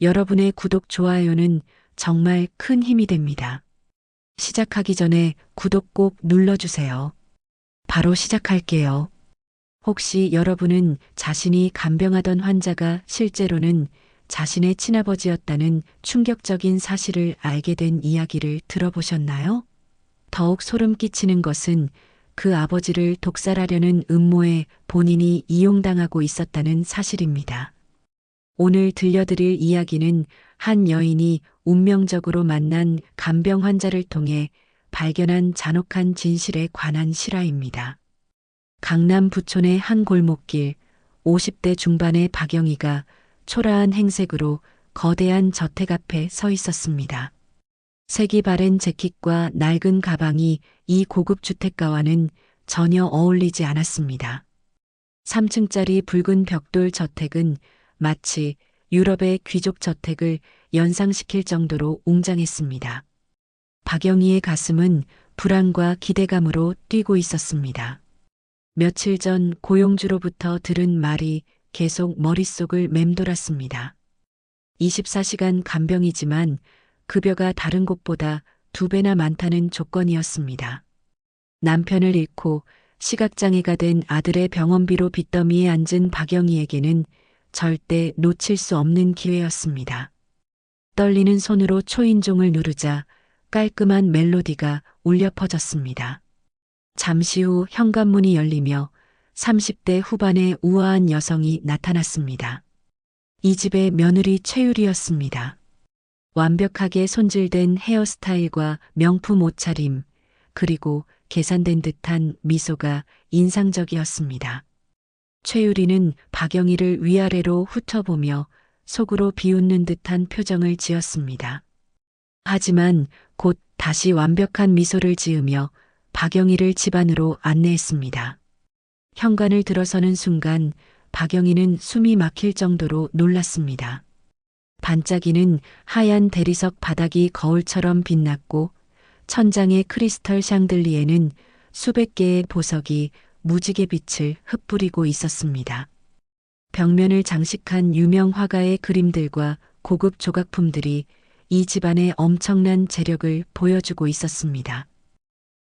여러분의 구독, 좋아요는 정말 큰 힘이 됩니다. 시작하기 전에 구독 꼭 눌러주세요. 바로 시작할게요. 혹시 여러분은 자신이 간병하던 환자가 실제로는 자신의 친아버지였다는 충격적인 사실을 알게 된 이야기를 들어보셨나요? 더욱 소름 끼치는 것은 그 아버지를 독살하려는 음모에 본인이 이용당하고 있었다는 사실입니다. 오늘 들려드릴 이야기는 한 여인이 운명적으로 만난 간병 환자를 통해 발견한 잔혹한 진실에 관한 실화입니다. 강남 부촌의 한 골목길, 50대 중반의 박영희가 초라한 행색으로 거대한 저택 앞에 서 있었습니다. 색이 바랜 재킷과 낡은 가방이 이 고급 주택가와는 전혀 어울리지 않았습니다. 3층짜리 붉은 벽돌 저택은 마치 유럽의 귀족 저택을 연상시킬 정도로 웅장했습니다. 박영희의 가슴은 불안과 기대감으로 뛰고 있었습니다. 며칠 전 고용주로부터 들은 말이 계속 머릿속을 맴돌았습니다. 24시간 간병이지만 급여가 다른 곳보다 2배나 많다는 조건이었습니다. 남편을 잃고 시각장애가 된 아들의 병원비로 빚더미에 앉은 박영희에게는 절대 놓칠 수 없는 기회였습니다. 떨리는 손으로 초인종을 누르자 깔끔한 멜로디가 울려 퍼졌습니다. 잠시 후 현관문이 열리며 30대 후반의 우아한 여성이 나타났습니다. 이 집의 며느리 최유리였습니다. 완벽하게 손질된 헤어스타일과 명품 옷차림, 그리고 계산된 듯한 미소가 인상적이었습니다. 최유리는 박영희를 위아래로 훑어보며 속으로 비웃는 듯한 표정을 지었습니다. 하지만 곧 다시 완벽한 미소를 지으며 박영희를 집 안으로 안내했습니다. 현관을 들어서는 순간 박영희는 숨이 막힐 정도로 놀랐습니다. 반짝이는 하얀 대리석 바닥이 거울처럼 빛났고 천장의 크리스털 샹들리에는 수백 개의 보석이 무지개 빛을 흩뿌리고 있었습니다. 벽면을 장식한 유명 화가의 그림들과 고급 조각품들이 이 집안의 엄청난 재력을 보여주고 있었습니다.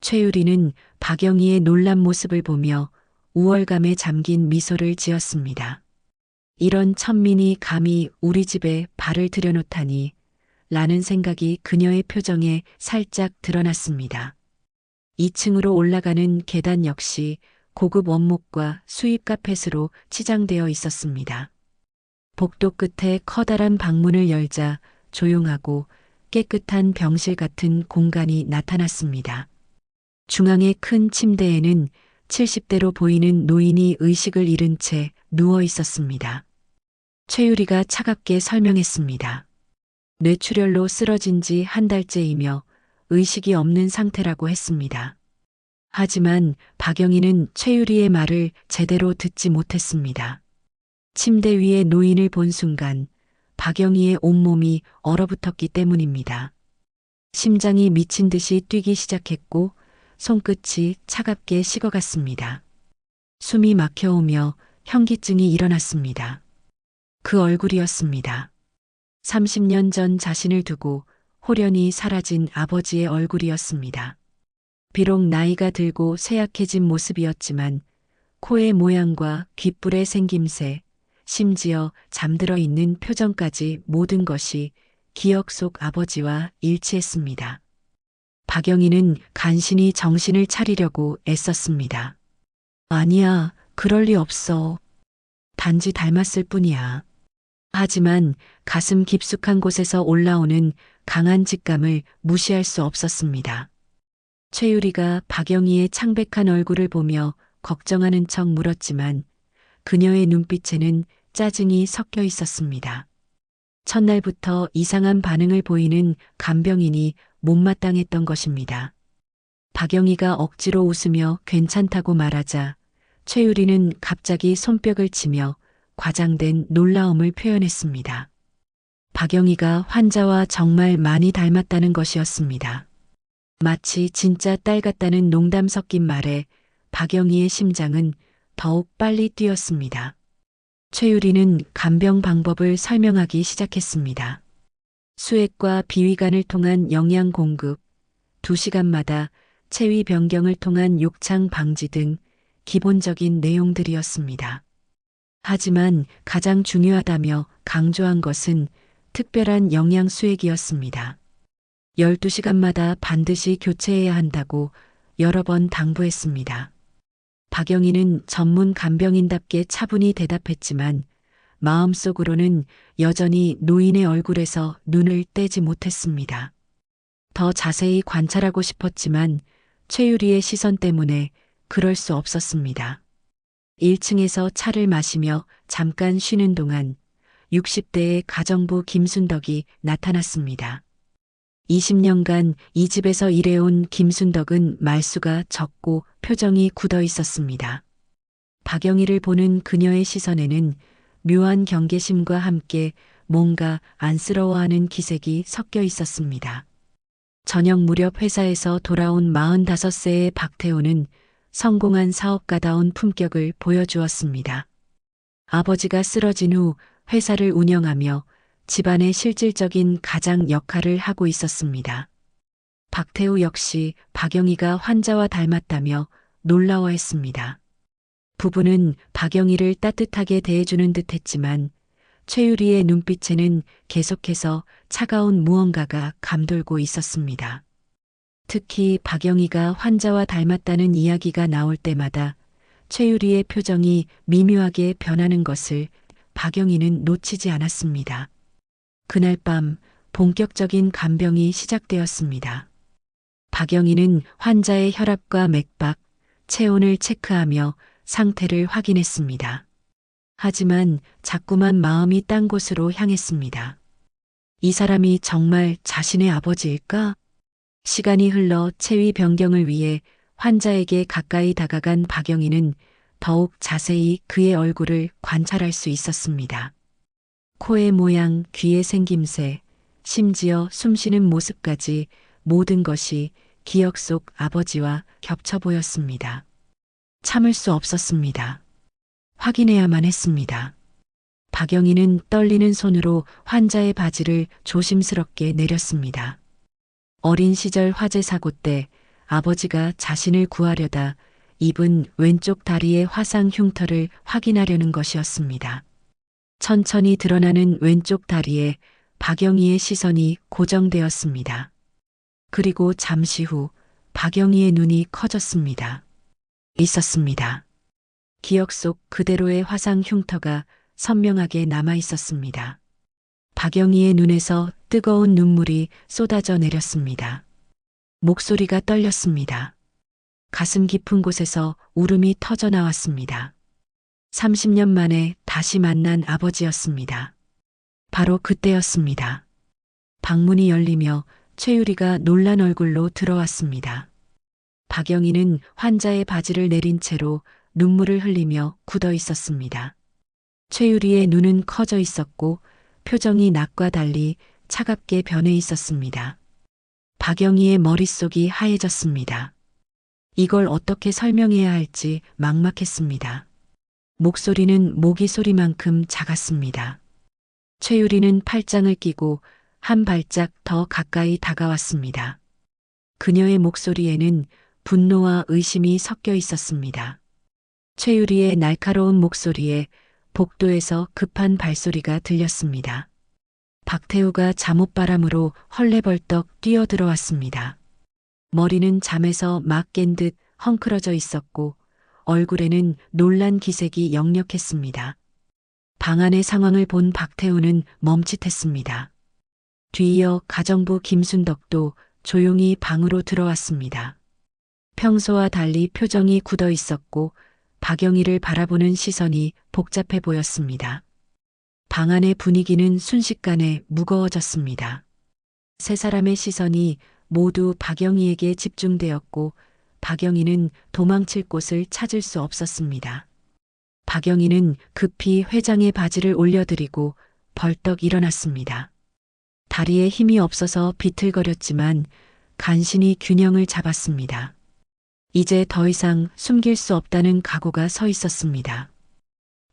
최유리는 박영희의 놀란 모습을 보며 우월감에 잠긴 미소를 지었습니다. 이런 천민이 감히 우리 집에 발을 들여놓다니 라는 생각이 그녀의 표정에 살짝 드러났습니다. 2층으로 올라가는 계단 역시 고급 원목과 수입 카펫으로 치장되어 있었습니다. 복도 끝에 커다란 방문을 열자 조용하고 깨끗한 병실 같은 공간이 나타났습니다. 중앙의 큰 침대에는 70대로 보이는 노인이 의식을 잃은 채 누워 있었습니다. 최유리가 차갑게 설명했습니다. 뇌출혈로 쓰러진 지 한 달째이며 의식이 없는 상태라고 했습니다. 하지만 박영희는 최유리의 말을 제대로 듣지 못했습니다. 침대 위에 노인을 본 순간 박영희의 온몸이 얼어붙었기 때문입니다. 심장이 미친 듯이 뛰기 시작했고 손끝이 차갑게 식어갔습니다. 숨이 막혀오며 현기증이 일어났습니다. 그 얼굴이었습니다. 30년 전 자신을 두고 홀연히 사라진 아버지의 얼굴이었습니다. 비록 나이가 들고 쇠약해진 모습이었지만 코의 모양과 귓불의 생김새, 심지어 잠들어 있는 표정까지 모든 것이 기억 속 아버지와 일치했습니다. 박영희는 간신히 정신을 차리려고 애썼습니다. 아니야, 그럴 리 없어. 단지 닮았을 뿐이야. 하지만 가슴 깊숙한 곳에서 올라오는 강한 직감을 무시할 수 없었습니다. 최유리가 박영희의 창백한 얼굴을 보며 걱정하는 척 물었지만 그녀의 눈빛에는 짜증이 섞여 있었습니다. 첫날부터 이상한 반응을 보이는 간병인이 못마땅했던 것입니다. 박영희가 억지로 웃으며 괜찮다고 말하자 최유리는 갑자기 손뼉을 치며 과장된 놀라움을 표현했습니다. 박영희가 환자와 정말 많이 닮았다는 것이었습니다. 마치 진짜 딸 같다는 농담 섞인 말에 박영희의 심장은 더욱 빨리 뛰었습니다. 최유리는 간병 방법을 설명하기 시작했습니다. 수액과 비위관을 통한 영양 공급, 2시간마다 체위 변경을 통한 욕창 방지 등 기본적인 내용들이었습니다. 하지만 가장 중요하다며 강조한 것은 특별한 영양 수액이었습니다. 12시간마다 반드시 교체해야 한다고 여러 번 당부했습니다. 박영희는 전문 간병인답게 차분히 대답했지만 마음속으로는 여전히 노인의 얼굴에서 눈을 떼지 못했습니다. 더 자세히 관찰하고 싶었지만 최유리의 시선 때문에 그럴 수 없었습니다. 1층에서 차를 마시며 잠깐 쉬는 동안 60대의 가정부 김순덕이 나타났습니다. 20년간 이 집에서 일해온 김순덕은 말수가 적고 표정이 굳어 있었습니다. 박영희를 보는 그녀의 시선에는 묘한 경계심과 함께 뭔가 안쓰러워하는 기색이 섞여 있었습니다. 저녁 무렵 회사에서 돌아온 45세의 박태호는 성공한 사업가다운 품격을 보여주었습니다. 아버지가 쓰러진 후 회사를 운영하며 집안의 실질적인 가장 역할을 하고 있었습니다. 박태호 역시 박영희가 환자와 닮았다며 놀라워했습니다. 부부는 박영희를 따뜻하게 대해주는 듯 했지만 최유리의 눈빛에는 계속해서 차가운 무언가가 감돌고 있었습니다. 특히 박영희가 환자와 닮았다는 이야기가 나올 때마다 최유리의 표정이 미묘하게 변하는 것을 박영희는 놓치지 않았습니다. 그날 밤 본격적인 간병이 시작되었습니다. 박영희는 환자의 혈압과 맥박, 체온을 체크하며 상태를 확인했습니다. 하지만 자꾸만 마음이 딴 곳으로 향했습니다. 이 사람이 정말 자신의 아버지일까? 시간이 흘러 체위 변경을 위해 환자에게 가까이 다가간 박영희는 더욱 자세히 그의 얼굴을 관찰할 수 있었습니다. 코의 모양, 귀의 생김새, 심지어 숨쉬는 모습까지 모든 것이 기억 속 아버지와 겹쳐 보였습니다. 참을 수 없었습니다. 확인해야만 했습니다. 박영희는 떨리는 손으로 환자의 바지를 조심스럽게 내렸습니다. 어린 시절 화재 사고 때 아버지가 자신을 구하려다 입은 왼쪽 다리의 화상 흉터를 확인하려는 것이었습니다. 천천히 드러나는 왼쪽 다리에 박영희의 시선이 고정되었습니다. 그리고 잠시 후 박영희의 눈이 커졌습니다. 있었습니다. 기억 속 그대로의 화상 흉터가 선명하게 남아 있었습니다. 박영희의 눈에서 뜨거운 눈물이 쏟아져 내렸습니다. 목소리가 떨렸습니다. 가슴 깊은 곳에서 울음이 터져 나왔습니다. 30년 만에 다시 만난 아버지였습니다. 바로 그때였습니다. 방문이 열리며 최유리가 놀란 얼굴로 들어왔습니다. 박영희는 환자의 바지를 내린 채로 눈물을 흘리며 굳어 있었습니다. 최유리의 눈은 커져 있었고 표정이 낮과 달리 차갑게 변해 있었습니다. 박영희의 머릿속이 하얘졌습니다. 이걸 어떻게 설명해야 할지 막막했습니다. 목소리는 모기 소리만큼 작았습니다. 최유리는 팔짱을 끼고 한 발짝 더 가까이 다가왔습니다. 그녀의 목소리에는 분노와 의심이 섞여 있었습니다. 최유리의 날카로운 목소리에 복도에서 급한 발소리가 들렸습니다. 박태우가 잠옷바람으로 헐레벌떡 뛰어들어왔습니다. 머리는 잠에서 막 깬 듯 헝클어져 있었고 얼굴에는 놀란 기색이 역력했습니다. 방 안의 상황을 본 박태우는 멈칫했습니다. 뒤이어 가정부 김순덕도 조용히 방으로 들어왔습니다. 평소와 달리 표정이 굳어 있었고 박영희를 바라보는 시선이 복잡해 보였습니다. 방 안의 분위기는 순식간에 무거워졌습니다. 세 사람의 시선이 모두 박영희에게 집중되었고 박영희는 도망칠 곳을 찾을 수 없었습니다. 박영희는 급히 회장의 바지를 올려드리고 벌떡 일어났습니다. 다리에 힘이 없어서 비틀거렸지만 간신히 균형을 잡았습니다. 이제 더 이상 숨길 수 없다는 각오가 서 있었습니다.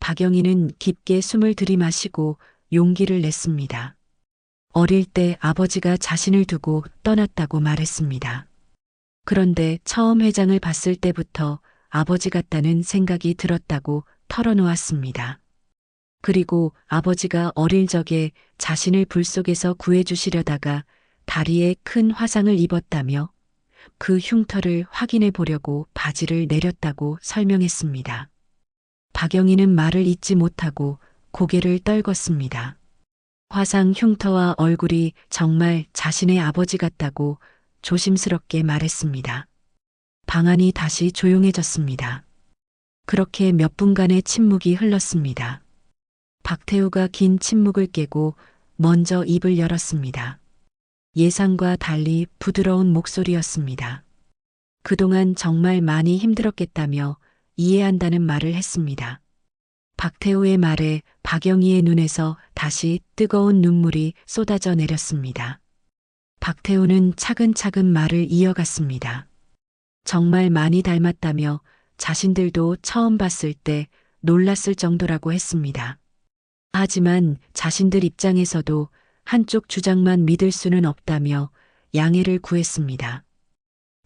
박영희는 깊게 숨을 들이마시고 용기를 냈습니다. 어릴 때 아버지가 자신을 두고 떠났다고 말했습니다. 그런데 처음 회장을 봤을 때부터 아버지 같다는 생각이 들었다고 털어놓았습니다. 그리고 아버지가 어릴 적에 자신을 불 속에서 구해주시려다가 다리에 큰 화상을 입었다며 그 흉터를 확인해 보려고 바지를 내렸다고 설명했습니다. 박영희는 말을 잇지 못하고 고개를 떨궜습니다. 화상 흉터와 얼굴이 정말 자신의 아버지 같다고 조심스럽게 말했습니다. 방 안이 다시 조용해졌습니다. 그렇게 몇 분간의 침묵이 흘렀습니다. 박태우가 긴 침묵을 깨고 먼저 입을 열었습니다. 예상과 달리 부드러운 목소리였습니다. 그동안 정말 많이 힘들었겠다며 이해한다는 말을 했습니다. 박태우의 말에 박영희의 눈에서 다시 뜨거운 눈물이 쏟아져 내렸습니다. 박태우는 차근차근 말을 이어갔습니다. 정말 많이 닮았다며 자신들도 처음 봤을 때 놀랐을 정도라고 했습니다. 하지만 자신들 입장에서도 한쪽 주장만 믿을 수는 없다며 양해를 구했습니다.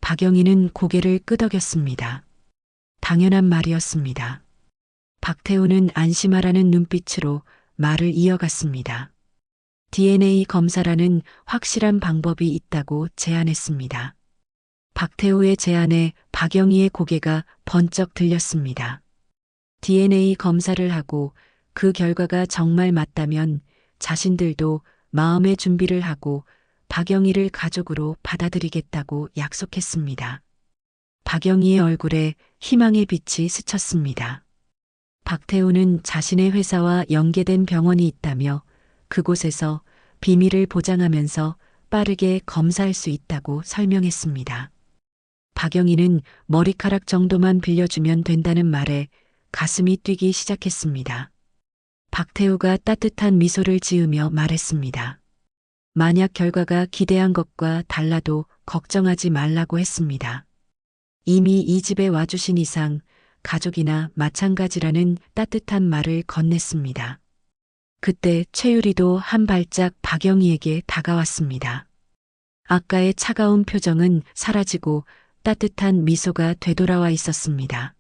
박영희는 고개를 끄덕였습니다. 당연한 말이었습니다. 박태우는 안심하라는 눈빛으로 말을 이어갔습니다. DNA 검사라는 확실한 방법이 있다고 제안했습니다. 박태우의 제안에 박영희의 고개가 번쩍 들렸습니다. DNA 검사를 하고 그 결과가 정말 맞다면 자신들도 마음의 준비를 하고 박영희를 가족으로 받아들이겠다고 약속했습니다. 박영희의 얼굴에 희망의 빛이 스쳤습니다. 박태우는 자신의 회사와 연계된 병원이 있다며 그곳에서 비밀을 보장하면서 빠르게 검사할 수 있다고 설명했습니다. 박영희는 머리카락 정도만 빌려주면 된다는 말에 가슴이 뛰기 시작했습니다. 박태우가 따뜻한 미소를 지으며 말했습니다. 만약 결과가 기대한 것과 달라도 걱정하지 말라고 했습니다. 이미 이 집에 와주신 이상 가족이나 마찬가지라는 따뜻한 말을 건넸습니다. 그때 최유리도 한 발짝 박영희에게 다가왔습니다. 아까의 차가운 표정은 사라지고 따뜻한 미소가 되돌아와 있었습니다.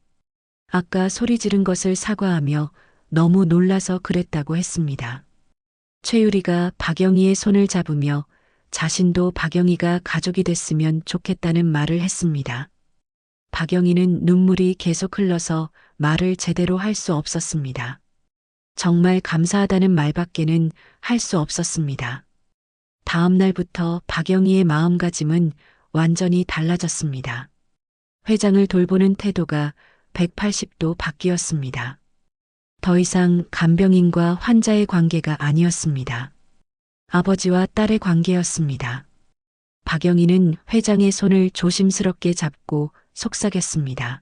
아까 소리 지른 것을 사과하며 너무 놀라서 그랬다고 했습니다. 최유리가 박영희의 손을 잡으며 자신도 박영희가 가족이 됐으면 좋겠다는 말을 했습니다. 박영희는 눈물이 계속 흘러서 말을 제대로 할 수 없었습니다. 정말 감사하다는 말밖에는 할 수 없었습니다. 다음 날부터 박영희의 마음가짐은 완전히 달라졌습니다. 회장을 돌보는 태도가 180도 바뀌었습니다. 더 이상 간병인과 환자의 관계가 아니었습니다. 아버지와 딸의 관계였습니다. 박영희는 회장의 손을 조심스럽게 잡고 속삭였습니다.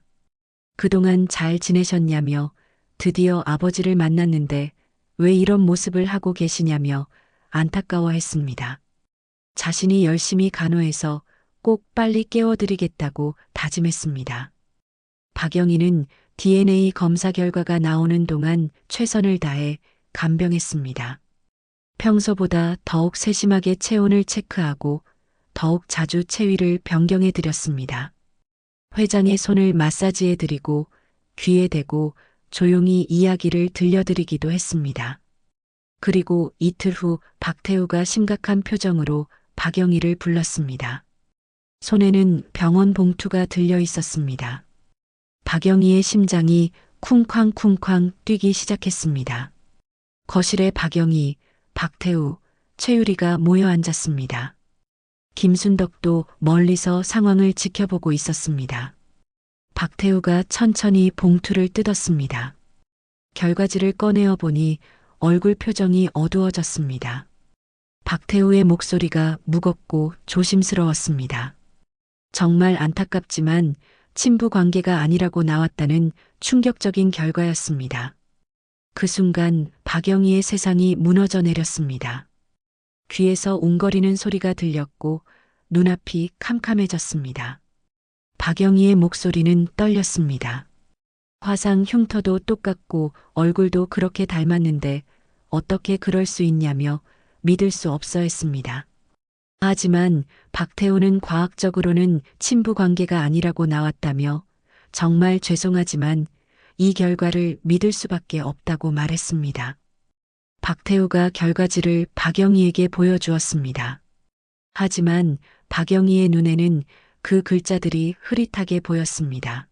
그동안 잘 지내셨냐며 드디어 아버지를 만났는데 왜 이런 모습을 하고 계시냐며 안타까워했습니다. 자신이 열심히 간호해서 꼭 빨리 깨워드리겠다고 다짐했습니다. 박영희는 DNA 검사 결과가 나오는 동안 최선을 다해 간병했습니다. 평소보다 더욱 세심하게 체온을 체크하고 더욱 자주 체위를 변경해 드렸습니다. 회장의 손을 마사지해 드리고 귀에 대고 조용히 이야기를 들려드리기도 했습니다. 그리고 이틀 후 박태우가 심각한 표정으로 박영희를 불렀습니다. 손에는 병원 봉투가 들려 있었습니다. 박영희의 심장이 쿵쾅쿵쾅 뛰기 시작했습니다. 거실에 박영희, 박태우, 최유리가 모여 앉았습니다. 김순덕도 멀리서 상황을 지켜보고 있었습니다. 박태우가 천천히 봉투를 뜯었습니다. 결과지를 꺼내어 보니 얼굴 표정이 어두워졌습니다. 박태우의 목소리가 무겁고 조심스러웠습니다. 정말 안타깝지만 친부 관계가 아니라고 나왔다는 충격적인 결과였습니다. 그 순간 박영희의 세상이 무너져 내렸습니다. 귀에서 웅거리는 소리가 들렸고 눈앞이 캄캄해졌습니다. 박영희의 목소리는 떨렸습니다. 화상 흉터도 똑같고 얼굴도 그렇게 닮았는데 어떻게 그럴 수 있냐며 믿을 수 없어 했습니다. 하지만 박태호는 과학적으로는 친부 관계가 아니라고 나왔다며 정말 죄송하지만 이 결과를 믿을 수밖에 없다고 말했습니다. 박태호가 결과지를 박영희에게 보여주었습니다. 하지만 박영희의 눈에는 그 글자들이 흐릿하게 보였습니다.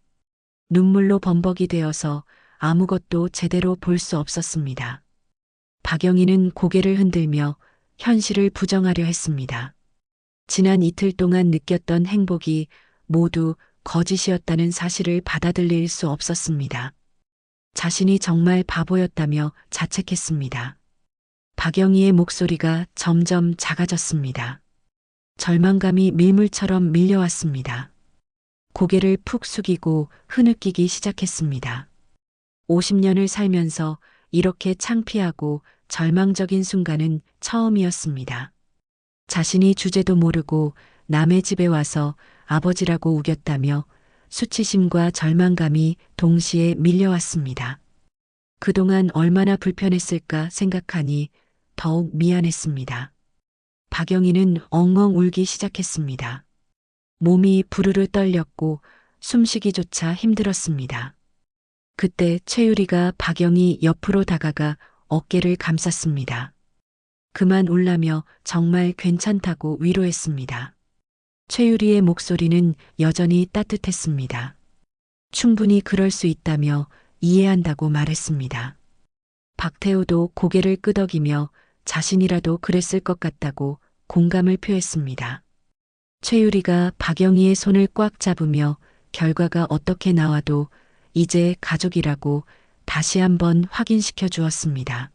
눈물로 범벅이 되어서 아무것도 제대로 볼 수 없었습니다. 박영희는 고개를 흔들며 현실을 부정하려 했습니다. 지난 이틀 동안 느꼈던 행복이 모두 거짓이었다는 사실을 받아들일 수 없었습니다. 자신이 정말 바보였다며 자책했습니다. 박영희의 목소리가 점점 작아졌습니다. 절망감이 밀물처럼 밀려왔습니다. 고개를 푹 숙이고 흐느끼기 시작했습니다. 50년을 살면서 이렇게 창피하고 절망적인 순간은 처음이었습니다. 자신이 주제도 모르고 남의 집에 와서 아버지라고 우겼다며 수치심과 절망감이 동시에 밀려왔습니다. 그동안 얼마나 불편했을까 생각하니 더욱 미안했습니다. 박영희는 엉엉 울기 시작했습니다. 몸이 부르르 떨렸고 숨쉬기조차 힘들었습니다. 그때 최유리가 박영희 옆으로 다가가 어깨를 감쌌습니다. 그만 울라며 정말 괜찮다고 위로했습니다. 최유리의 목소리는 여전히 따뜻했습니다. 충분히 그럴 수 있다며 이해한다고 말했습니다. 박태호도 고개를 끄덕이며 자신이라도 그랬을 것 같다고 공감을 표했습니다. 최유리가 박영희의 손을 꽉 잡으며 결과가 어떻게 나와도 이제 가족이라고 다시 한번 확인시켜 주었습니다.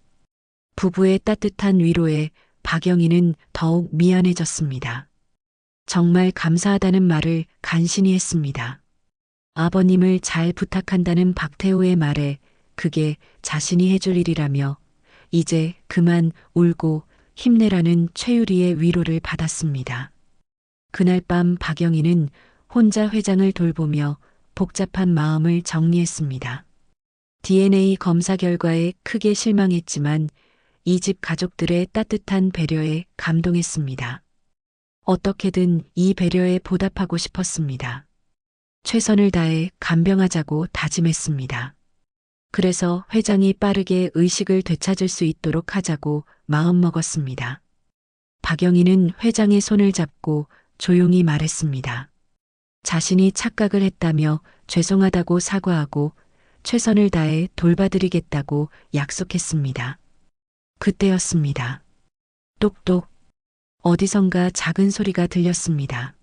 부부의 따뜻한 위로에 박영희는 더욱 미안해졌습니다. 정말 감사하다는 말을 간신히 했습니다. 아버님을 잘 부탁한다는 박태호의 말에 그게 자신이 해줄 일이라며 이제 그만 울고 힘내라는 최유리의 위로를 받았습니다. 그날 밤 박영희는 혼자 회장을 돌보며 복잡한 마음을 정리했습니다. DNA 검사 결과에 크게 실망했지만 이 집 가족들의 따뜻한 배려에 감동했습니다. 어떻게든 이 배려에 보답하고 싶었습니다. 최선을 다해 간병하자고 다짐했습니다. 그래서 회장이 빠르게 의식을 되찾을 수 있도록 하자고 마음먹었습니다. 박영희는 회장의 손을 잡고 조용히 말했습니다. 자신이 착각을 했다며 죄송하다고 사과하고 최선을 다해 돌봐드리겠다고 약속했습니다. 그때였습니다. 똑똑. 어디선가 작은 소리가 들렸습니다.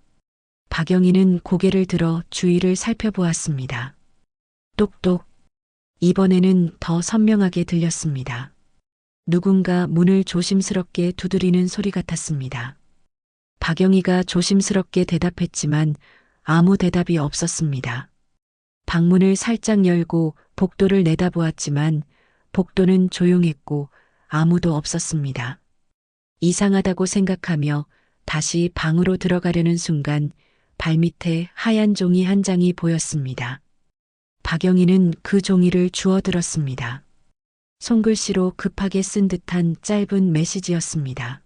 박영희는 고개를 들어 주위를 살펴보았습니다. 똑똑. 이번에는 더 선명하게 들렸습니다. 누군가 문을 조심스럽게 두드리는 소리 같았습니다. 박영희가 조심스럽게 대답했지만 아무 대답이 없었습니다. 방문을 살짝 열고 복도를 내다보았지만 복도는 조용했고 아무도 없었습니다. 이상하다고 생각하며 다시 방으로 들어가려는 순간 발밑에 하얀 종이 한 장이 보였습니다. 박영희는 그 종이를 주워들었습니다. 손글씨로 급하게 쓴 듯한 짧은 메시지였습니다.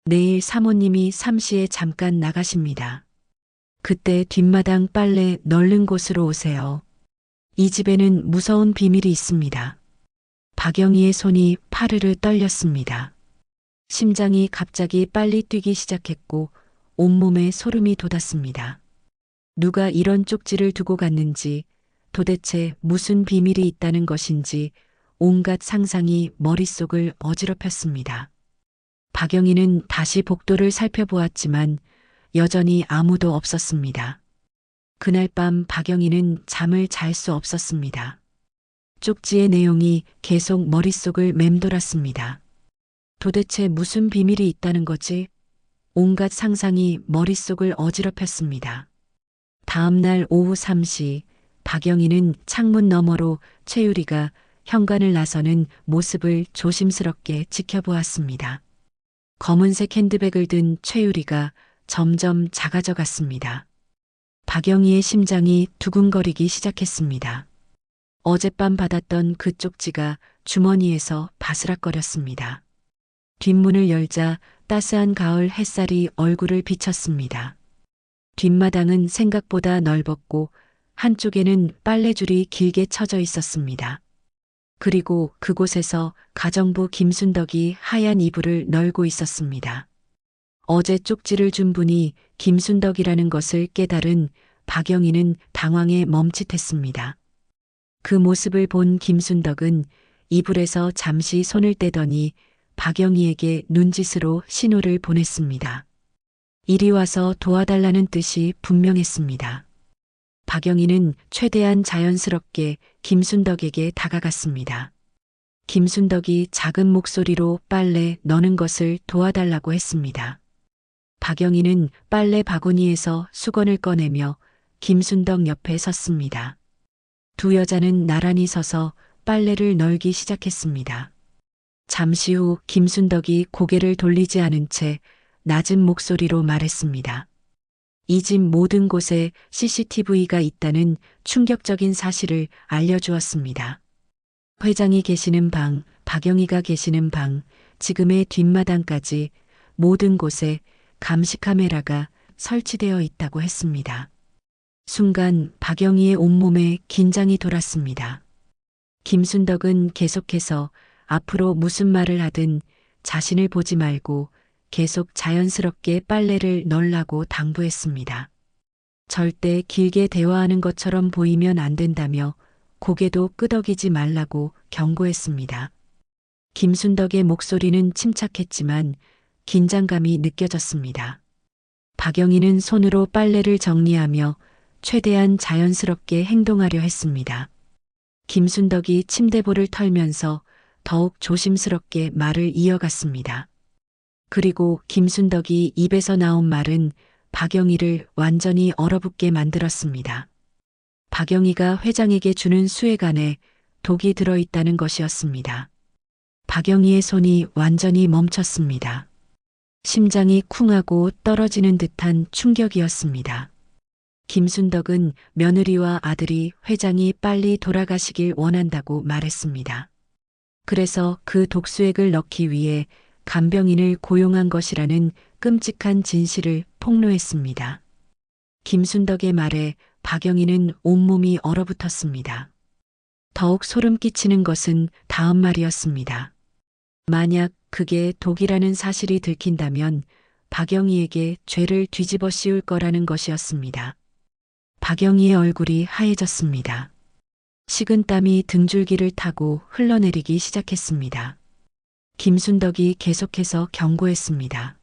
내일 사모님이 3시에 잠깐 나가십니다. 그때 뒷마당 빨래 널른 곳으로 오세요. 이 집에는 무서운 비밀이 있습니다. 박영희의 손이 파르르 떨렸습니다. 심장이 갑자기 빨리 뛰기 시작했고 온몸에 소름이 돋았습니다. 누가 이런 쪽지를 두고 갔는지, 도대체 무슨 비밀이 있다는 것인지 온갖 상상이 머릿속을 어지럽혔습니다. 박영희는 다시 복도를 살펴보았지만 여전히 아무도 없었습니다. 그날 밤 박영희는 잠을 잘 수 없었습니다. 쪽지의 내용이 계속 머릿속을 맴돌았습니다. 도대체 무슨 비밀이 있다는 거지? 온갖 상상이 머릿속을 어지럽혔습니다. 다음 날 오후 3시 박영희는 창문 너머로 최유리가 현관을 나서는 모습을 조심스럽게 지켜보았습니다. 검은색 핸드백을 든 최유리가 점점 작아져 갔습니다. 박영희의 심장이 두근거리기 시작했습니다. 어젯밤 받았던 그 쪽지가 주머니에서 바스락거렸습니다. 뒷문을 열자 따스한 가을 햇살이 얼굴을 비쳤습니다. 뒷마당은 생각보다 넓었고 한쪽에는 빨래줄이 길게 쳐져 있었습니다. 그리고 그곳에서 가정부 김순덕이 하얀 이불을 널고 있었습니다. 어제 쪽지를 준 분이 김순덕이라는 것을 깨달은 박영희는 당황에 멈칫했습니다. 그 모습을 본 김순덕은 이불에서 잠시 손을 떼더니 박영희에게 눈짓으로 신호를 보냈습니다. 이리 와서 도와달라는 뜻이 분명했습니다. 박영희는 최대한 자연스럽게 김순덕에게 다가갔습니다. 김순덕이 작은 목소리로 빨래 너는 것을 도와달라고 했습니다. 박영희는 빨래 바구니에서 수건을 꺼내며 김순덕 옆에 섰습니다. 두 여자는 나란히 서서 빨래를 널기 시작했습니다. 잠시 후 김순덕이 고개를 돌리지 않은 채 낮은 목소리로 말했습니다. 이 집 모든 곳에 CCTV가 있다는 충격적인 사실을 알려주었습니다. 회장이 계시는 방, 박영희가 계시는 방, 지금의 뒷마당까지 모든 곳에 감시 카메라가 설치되어 있다고 했습니다. 순간 박영희의 온몸에 긴장이 돌았습니다. 김순덕은 계속해서 앞으로 무슨 말을 하든 자신을 보지 말고 계속 자연스럽게 빨래를 널라고 당부했습니다. 절대 길게 대화하는 것처럼 보이면 안 된다며 고개도 끄덕이지 말라고 경고했습니다. 김순덕의 목소리는 침착했지만 긴장감이 느껴졌습니다. 박영희는 손으로 빨래를 정리하며 최대한 자연스럽게 행동하려 했습니다. 김순덕이 침대볼을 털면서 더욱 조심스럽게 말을 이어갔습니다. 그리고 김순덕이 입에서 나온 말은 박영희를 완전히 얼어붙게 만들었습니다. 박영희가 회장에게 주는 수액 안에 독이 들어있다는 것이었습니다. 박영희의 손이 완전히 멈췄습니다. 심장이 쿵하고 떨어지는 듯한 충격이었습니다. 김순덕은 며느리와 아들이 회장이 빨리 돌아가시길 원한다고 말했습니다. 그래서 그 독수액을 넣기 위해 간병인을 고용한 것이라는 끔찍한 진실을 폭로했습니다. 김순덕의 말에 박영희는 온몸이 얼어붙었습니다. 더욱 소름 끼치는 것은 다음 말이었습니다. 만약 그게 독이라는 사실이 들킨다면 박영희에게 죄를 뒤집어 씌울 거라는 것이었습니다. 박영희의 얼굴이 하얘졌습니다. 식은땀이 등줄기를 타고 흘러내리기 시작했습니다. 김순덕이 계속해서 경고했습니다.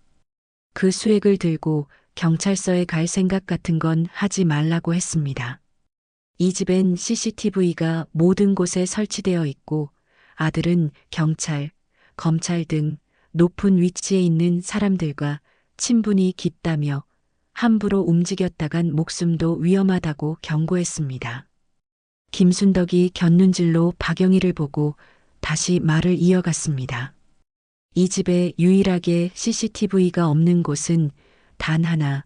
그 수액을 들고 경찰서에 갈 생각 같은 건 하지 말라고 했습니다. 이 집엔 CCTV가 모든 곳에 설치되어 있고 아들은 경찰, 검찰 등 높은 위치에 있는 사람들과 친분이 깊다며 함부로 움직였다간 목숨도 위험하다고 경고했습니다. 김순덕이 곁눈질로 박영희를 보고 다시 말을 이어갔습니다. 이 집에 유일하게 CCTV가 없는 곳은 단 하나,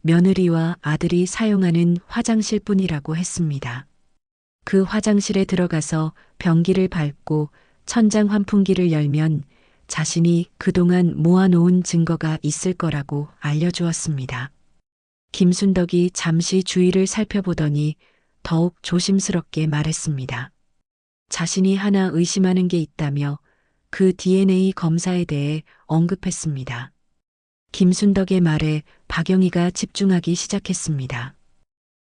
며느리와 아들이 사용하는 화장실뿐이라고 했습니다. 그 화장실에 들어가서 변기를 밟고 천장 환풍기를 열면 자신이 그동안 모아놓은 증거가 있을 거라고 알려주었습니다. 김순덕이 잠시 주위를 살펴보더니 더욱 조심스럽게 말했습니다. 자신이 하나 의심하는 게 있다며 그 DNA 검사에 대해 언급했습니다. 김순덕의 말에 박영희가 집중하기 시작했습니다.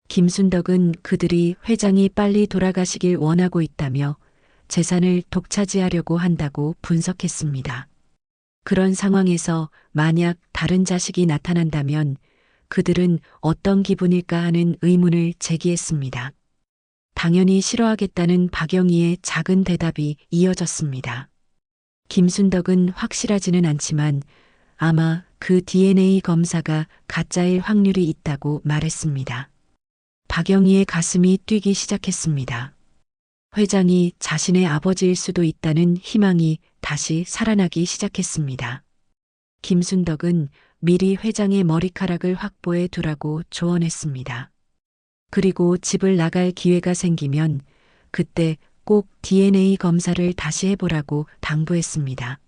김순덕은 그들이 회장이 빨리 돌아가시길 원하고 있다며 재산을 독차지하려고 한다고 분석했습니다. 그런 상황에서 만약 다른 자식이 나타난다면 그들은 어떤 기분일까 하는 의문을 제기했습니다. 당연히 싫어하겠다는 박영희의 작은 대답이 이어졌습니다. 김순덕은 확실하지는 않지만 아마 그 DNA 검사가 가짜일 확률이 있다고 말했습니다. 박영희의 가슴이 뛰기 시작했습니다. 회장이 자신의 아버지일 수도 있다는 희망이 다시 살아나기 시작했습니다. 김순덕은 미리 회장의 머리카락을 확보해 두라고 조언했습니다. 그리고 집을 나갈 기회가 생기면 그때 꼭 DNA 검사를 다시 해보라고 당부했습니다.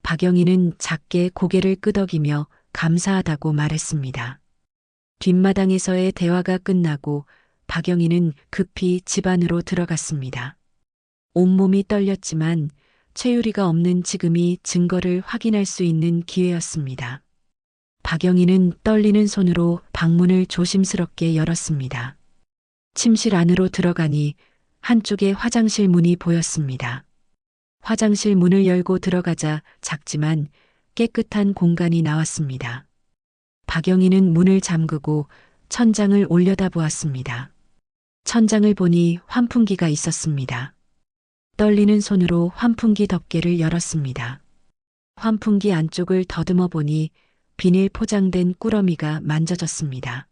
박영희는 작게 고개를 끄덕이며 감사하다고 말했습니다. 뒷마당에서의 대화가 끝나고 박영희는 급히 집 안으로 들어갔습니다. 온몸이 떨렸지만 최유리가 없는 지금이 증거를 확인할 수 있는 기회였습니다. 박영희는 떨리는 손으로 방문을 조심스럽게 열었습니다. 침실 안으로 들어가니 한쪽에 화장실 문이 보였습니다. 화장실 문을 열고 들어가자 작지만 깨끗한 공간이 나왔습니다. 박영희는 문을 잠그고 천장을 올려다보았습니다. 천장을 보니 환풍기가 있었습니다. 떨리는 손으로 환풍기 덮개를 열었습니다. 환풍기 안쪽을 더듬어 보니 비닐 포장된 꾸러미가 만져졌습니다.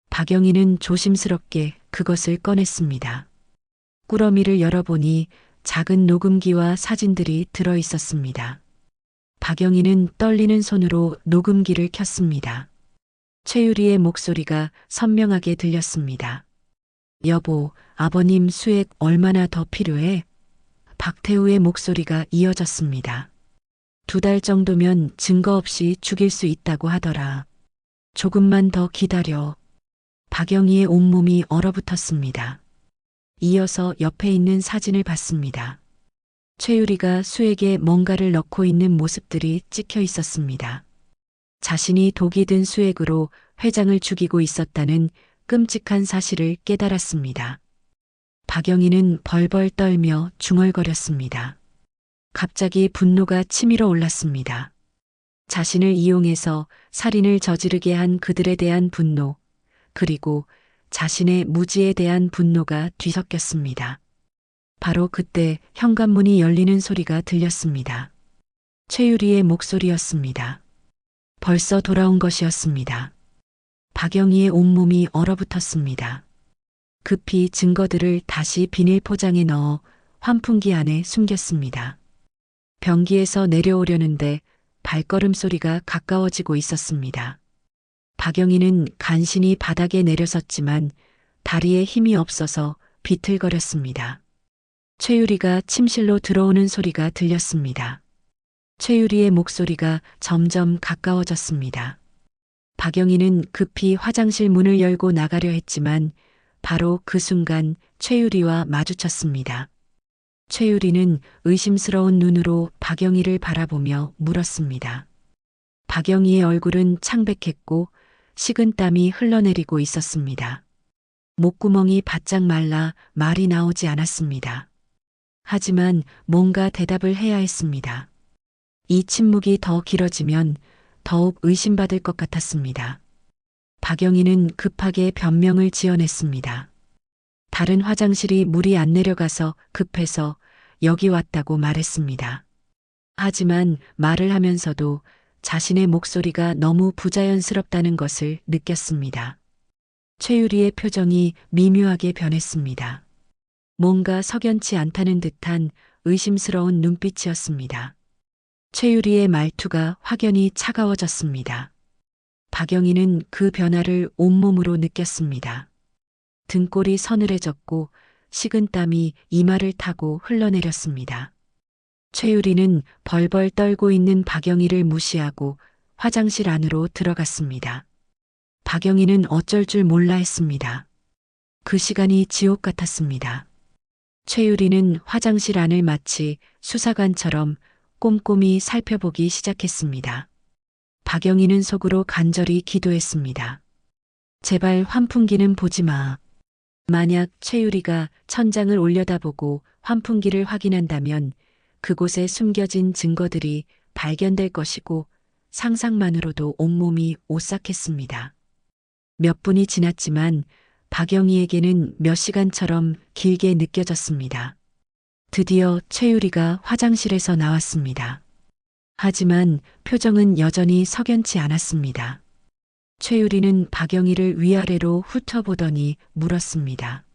박영희는 조심스럽게 그것을 꺼냈습니다. 꾸러미를 열어보니 작은 녹음기와 사진들이 들어 있었습니다. 박영희는 떨리는 손으로 녹음기를 켰습니다. 최유리의 목소리가 선명하게 들렸습니다. 여보, 아버님 수액 얼마나 더 필요해? 박태우의 목소리가 이어졌습니다. 2달 정도면 증거 없이 죽일 수 있다고 하더라. 조금만 더 기다려. 박영희의 온몸이 얼어붙었습니다. 이어서 옆에 있는 사진을 봤습니다. 최유리가 수액에 뭔가를 넣고 있는 모습들이 찍혀 있었습니다. 자신이 독이 든 수액으로 회장을 죽이고 있었다는 끔찍한 사실을 깨달았습니다. 박영희는 벌벌 떨며 중얼거렸습니다. 갑자기 분노가 치밀어 올랐습니다. 자신을 이용해서 살인을 저지르게 한 그들에 대한 분노, 그리고 자신의 무지에 대한 분노가 뒤섞였습니다. 바로 그때 현관문이 열리는 소리가 들렸습니다. 최유리의 목소리였습니다. 벌써 돌아온 것이었습니다. 박영희의 온몸이 얼어붙었습니다. 급히 증거들을 다시 비닐 포장에 넣어 환풍기 안에 숨겼습니다. 변기에서 내려오려는데 발걸음 소리가 가까워지고 있었습니다. 박영희는 간신히 바닥에 내려섰지만 다리에 힘이 없어서 비틀거렸습니다. 최유리가 침실로 들어오는 소리가 들렸습니다. 최유리의 목소리가 점점 가까워졌습니다. 박영희는 급히 화장실 문을 열고 나가려 했지만 바로 그 순간 최유리와 마주쳤습니다. 최유리는 의심스러운 눈으로 박영희를 바라보며 물었습니다. 박영희의 얼굴은 창백했고 식은땀이 흘러내리고 있었습니다. 목구멍이 바짝 말라 말이 나오지 않았습니다. 하지만 뭔가 대답을 해야 했습니다. 이 침묵이 더 길어지면 더욱 의심받을 것 같았습니다. 박영희는 급하게 변명을 지어냈습니다. 다른 화장실이 물이 안 내려가서 급해서 여기 왔다고 말했습니다. 하지만 말을 하면서도 자신의 목소리가 너무 부자연스럽다는 것을 느꼈습니다. 최유리의 표정이 미묘하게 변했습니다. 뭔가 석연치 않다는 듯한 의심스러운 눈빛이었습니다. 최유리의 말투가 확연히 차가워졌습니다. 박영희는 그 변화를 온몸으로 느꼈습니다. 등골이 서늘해졌고 식은땀이 이마를 타고 흘러내렸습니다. 최유리는 벌벌 떨고 있는 박영희를 무시하고 화장실 안으로 들어갔습니다. 박영희는 어쩔 줄 몰라 했습니다. 그 시간이 지옥 같았습니다. 최유리는 화장실 안을 마치 수사관처럼 꼼꼼히 살펴보기 시작했습니다. 박영희는 속으로 간절히 기도했습니다. 제발 환풍기는 보지 마. 만약 최유리가 천장을 올려다보고 환풍기를 확인한다면 그곳에 숨겨진 증거들이 발견될 것이고 상상만으로도 온몸이 오싹했습니다. 몇 분이 지났지만 박영희에게는 몇 시간처럼 길게 느껴졌습니다. 드디어 최유리가 화장실에서 나왔습니다. 하지만 표정은 여전히 석연치 않았습니다. 최유리는 박영희를 위아래로 훑어보더니 물었습니다.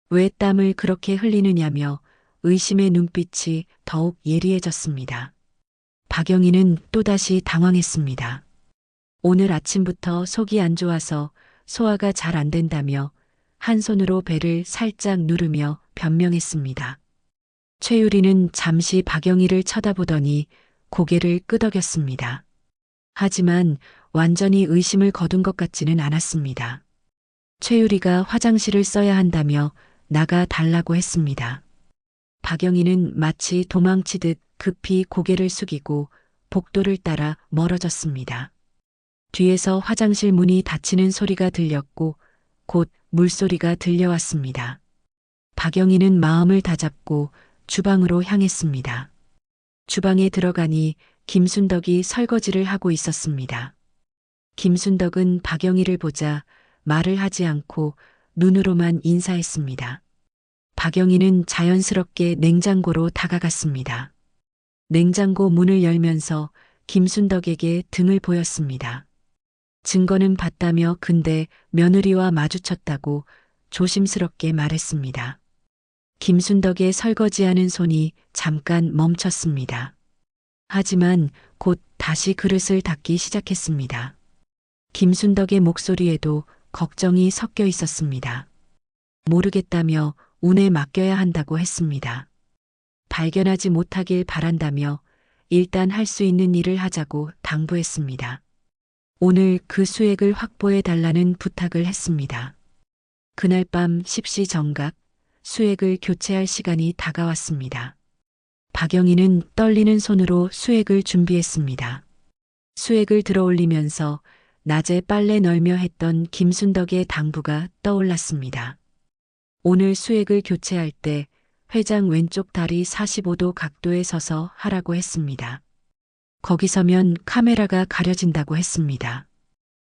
왜 땀을 그렇게 흘리느냐며 의심의 눈빛이 더욱 예리해졌습니다. 박영희는 또다시 당황했습니다. 오늘 아침부터 속이 안 좋아서 소화가 잘 안 된다며 한 손으로 배를 살짝 누르며 변명했습니다. 최유리는 잠시 박영희를 쳐다보더니 고개를 끄덕였습니다. 하지만 완전히 의심을 거둔 것 같지는 않았습니다. 최유리가 화장실을 써야 한다며 나가 달라고 했습니다. 박영희는 마치 도망치듯 급히 고개를 숙이고 복도를 따라 멀어졌습니다. 뒤에서 화장실 문이 닫히는 소리가 들렸고 곧 물소리가 들려왔습니다. 박영희는 마음을 다잡고 주방으로 향했습니다. 주방에 들어가니 김순덕이 설거지를 하고 있었습니다. 김순덕은 박영희를 보자 말을 하지 않고 눈으로만 인사했습니다. 박영희는 자연스럽게 냉장고로 다가갔습니다. 냉장고 문을 열면서 김순덕에게 등을 보였습니다. 증거는 봤다며 근데 며느리와 마주쳤다고 조심스럽게 말했습니다. 김순덕의 설거지하는 손이 잠깐 멈췄습니다. 하지만 곧 다시 그릇을 닦기 시작했습니다. 김순덕의 목소리에도 걱정이 섞여 있었습니다. 모르겠다며 운에 맡겨야 한다고 했습니다. 발견하지 못하길 바란다며 일단 할 수 있는 일을 하자고 당부했습니다. 오늘 그 수액을 확보해 달라는 부탁을 했습니다. 그날 밤 10시 정각 수액을 교체할 시간이 다가왔습니다. 박영희는 떨리는 손으로 수액을 준비했습니다. 수액을 들어올리면서 낮에 빨래 널며 했던 김순덕의 당부가 떠올랐습니다. 오늘 수액을 교체할 때 회장 왼쪽 다리 45도 각도에 서서 하라고 했습니다. 거기 서면 카메라가 가려진다고 했습니다.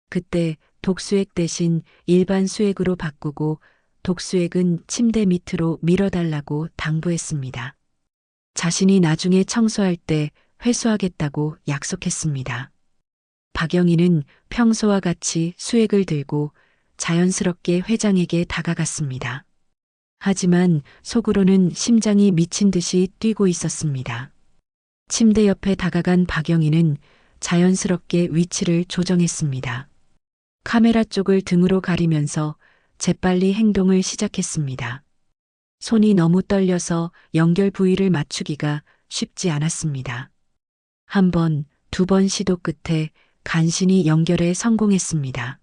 그때 독수액 대신 일반 수액으로 바꾸고 독수액은 침대 밑으로 밀어달라고 당부했습니다. 자신이 나중에 청소할 때 회수하겠다고 약속했습니다. 박영희는 평소와 같이 수액을 들고 자연스럽게 회장에게 다가갔습니다. 하지만 속으로는 심장이 미친 듯이 뛰고 있었습니다. 침대 옆에 다가간 박영희는 자연스럽게 위치를 조정했습니다. 카메라 쪽을 등으로 가리면서 재빨리 행동을 시작했습니다. 손이 너무 떨려서 연결 부위를 맞추기가 쉽지 않았습니다. 한 번, 두 번 시도 끝에 간신히 연결에 성공했습니다.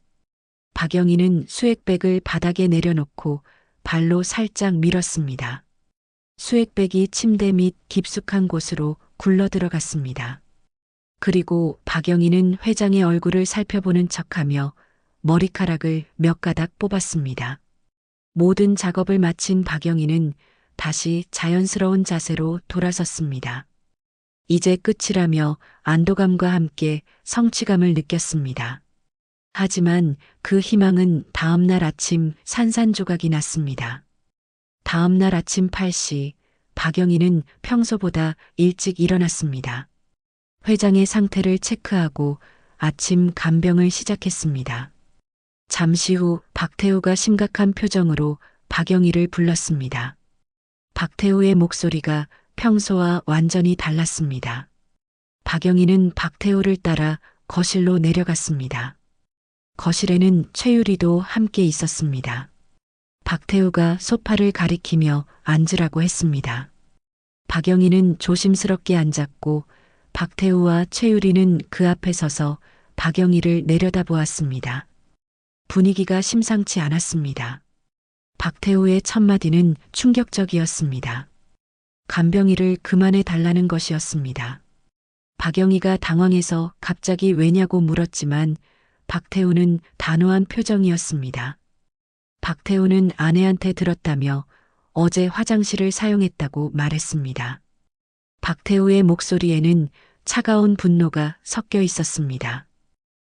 박영희는 수액백을 바닥에 내려놓고 발로 살짝 밀었습니다. 수액백이 침대 밑 깊숙한 곳으로 굴러 들어갔습니다. 그리고 박영희는 회장의 얼굴을 살펴보는 척하며 머리카락을 몇 가닥 뽑았습니다. 모든 작업을 마친 박영희는 다시 자연스러운 자세로 돌아섰습니다. 이제 끝이라며 안도감과 함께 성취감을 느꼈습니다. 하지만 그 희망은 다음날 아침 산산조각이 났습니다. 다음날 아침 8시 박영희는 평소보다 일찍 일어났습니다. 회장의 상태를 체크하고 아침 간병을 시작했습니다. 잠시 후 박태우가 심각한 표정으로 박영희를 불렀습니다. 박태우의 목소리가 평소와 완전히 달랐습니다. 박영희는 박태우를 따라 거실로 내려갔습니다. 거실에는 최유리도 함께 있었습니다. 박태우가 소파를 가리키며 앉으라고 했습니다. 박영희는 조심스럽게 앉았고 박태우와 최유리는 그 앞에 서서 박영희를 내려다보았습니다. 분위기가 심상치 않았습니다. 박태우의 첫마디는 충격적이었습니다. 간병이를 그만해 달라는 것이었습니다. 박영희가 당황해서 갑자기 왜냐고 물었지만 박태우는 단호한 표정이었습니다. 박태우는 아내한테 들었다며 어제 화장실을 사용했다고 말했습니다. 박태우의 목소리에는 차가운 분노가 섞여 있었습니다.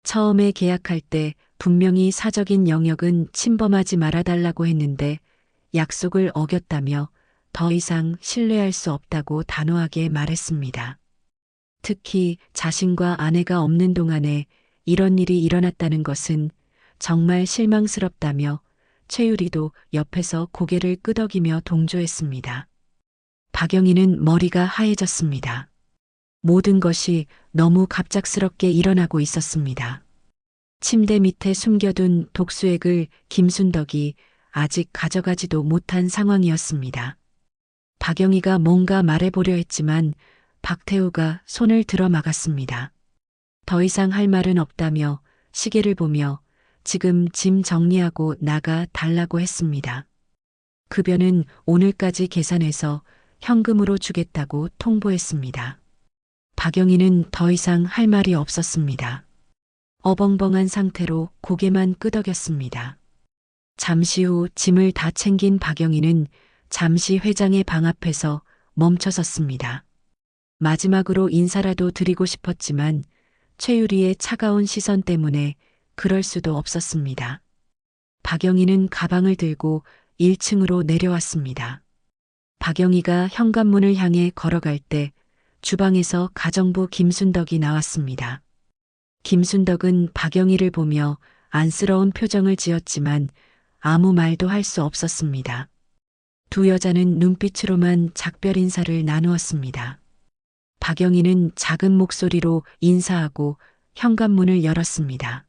처음에 계약할 때 분명히 사적인 영역은 침범하지 말아달라고 했는데 약속을 어겼다며 더 이상 신뢰할 수 없다고 단호하게 말했습니다. 특히 자신과 아내가 없는 동안에 이런 일이 일어났다는 것은 정말 실망스럽다며 최유리도 옆에서 고개를 끄덕이며 동조했습니다. 박영희는 머리가 하얘졌습니다. 모든 것이 너무 갑작스럽게 일어나고 있었습니다. 침대 밑에 숨겨둔 독수액을 김순덕이 아직 가져가지도 못한 상황이었습니다. 박영희가 뭔가 말해보려 했지만 박태우가 손을 들어 막았습니다. 더 이상 할 말은 없다며 시계를 보며 지금 짐 정리하고 나가 달라고 했습니다. 급여는 오늘까지 계산해서 현금으로 주겠다고 통보했습니다. 박영희는 더 이상 할 말이 없었습니다. 어벙벙한 상태로 고개만 끄덕였습니다. 잠시 후 짐을 다 챙긴 박영희는 잠시 회장의 방 앞에서 멈춰섰습니다. 마지막으로 인사라도 드리고 싶었지만 최유리의 차가운 시선 때문에 그럴 수도 없었습니다. 박영희는 가방을 들고 1층으로 내려왔습니다. 박영희가 현관문을 향해 걸어갈 때 주방에서 가정부 김순덕이 나왔습니다. 김순덕은 박영희를 보며 안쓰러운 표정을 지었지만 아무 말도 할 수 없었습니다. 두 여자는 눈빛으로만 작별 인사를 나누었습니다. 박영희는 작은 목소리로 인사하고 현관문을 열었습니다.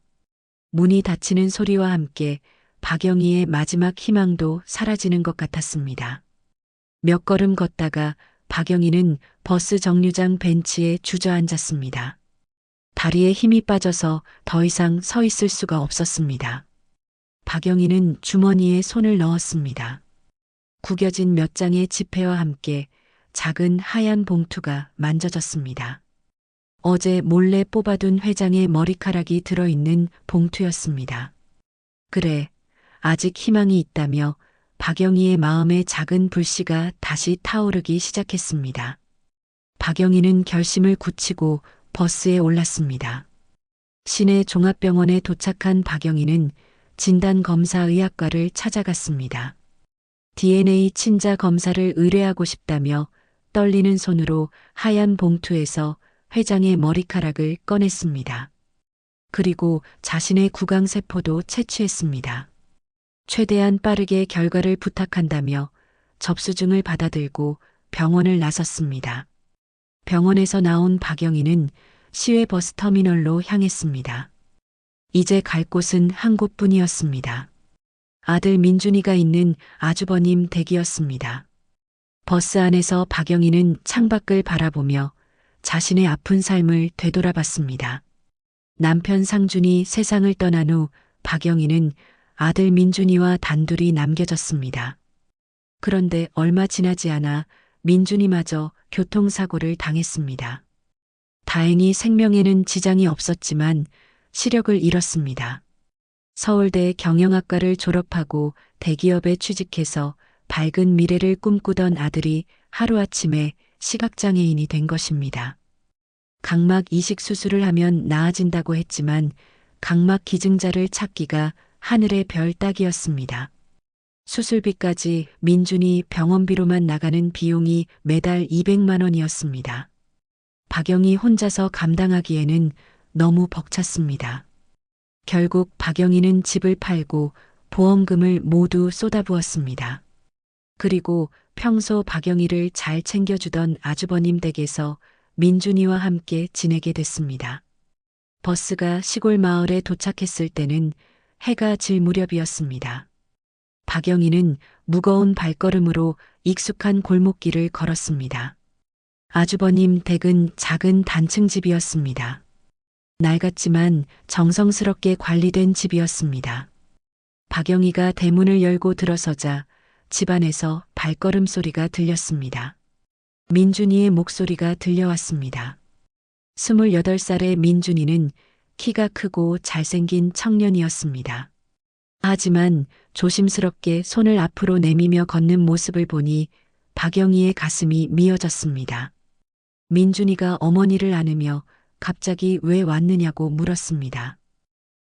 문이 닫히는 소리와 함께 박영희의 마지막 희망도 사라지는 것 같았습니다. 몇 걸음 걷다가 박영희는 버스 정류장 벤치에 주저앉았습니다. 다리에 힘이 빠져서 더 이상 서 있을 수가 없었습니다. 박영희는 주머니에 손을 넣었습니다. 구겨진 몇 장의 지폐와 함께 작은 하얀 봉투가 만져졌습니다. 어제 몰래 뽑아둔 회장의 머리카락이 들어있는 봉투였습니다. 그래, 아직 희망이 있다며 박영희의 마음에 작은 불씨가 다시 타오르기 시작했습니다. 박영희는 결심을 굳히고 버스에 올랐습니다. 시내 종합병원에 도착한 박영희는 진단검사의학과를 찾아갔습니다. DNA 친자 검사를 의뢰하고 싶다며 떨리는 손으로 하얀 봉투에서 회장의 머리카락을 꺼냈습니다. 그리고 자신의 구강세포도 채취했습니다. 최대한 빠르게 결과를 부탁한다며 접수증을 받아들고 병원을 나섰습니다. 병원에서 나온 박영희는 시외 버스터미널로 향했습니다. 이제 갈 곳은 한 곳뿐이었습니다. 아들 민준이가 있는 아주버님 댁이었습니다. 버스 안에서 박영희는 창밖을 바라보며 자신의 아픈 삶을 되돌아봤습니다. 남편 상준이 세상을 떠난 후 박영희는 아들 민준이와 단둘이 남겨졌습니다. 그런데 얼마 지나지 않아 민준이마저 교통사고를 당했습니다. 다행히 생명에는 지장이 없었지만 시력을 잃었습니다. 서울대 경영학과를 졸업하고 대기업에 취직해서 밝은 미래를 꿈꾸던 아들이 하루아침에 시각장애인이 된 것입니다. 각막 이식 수술을 하면 나아진다고 했지만 각막 기증자를 찾기가 하늘의 별 따기였습니다. 수술비까지 민준이 병원비로만 나가는 비용이 매달 200만 원이었습니다. 박영희 혼자서 감당하기에는 너무 벅찼습니다. 결국 박영희는 집을 팔고 보험금을 모두 쏟아부었습니다. 그리고 평소 박영희를 잘 챙겨주던 아주버님 댁에서 민준이와 함께 지내게 됐습니다. 버스가 시골 마을에 도착했을 때는 해가 질 무렵이었습니다. 박영희는 무거운 발걸음으로 익숙한 골목길을 걸었습니다. 아주버님 댁은 작은 단층 집이었습니다. 낡았지만 정성스럽게 관리된 집이었습니다. 박영희가 대문을 열고 들어서자 집안에서 발걸음 소리가 들렸습니다. 민준이의 목소리가 들려왔습니다. 28살의 민준이는 키가 크고 잘생긴 청년이었습니다. 하지만 조심스럽게 손을 앞으로 내미며 걷는 모습을 보니 박영희의 가슴이 미어졌습니다. 민준이가 어머니를 안으며 갑자기 왜 왔느냐고 물었습니다.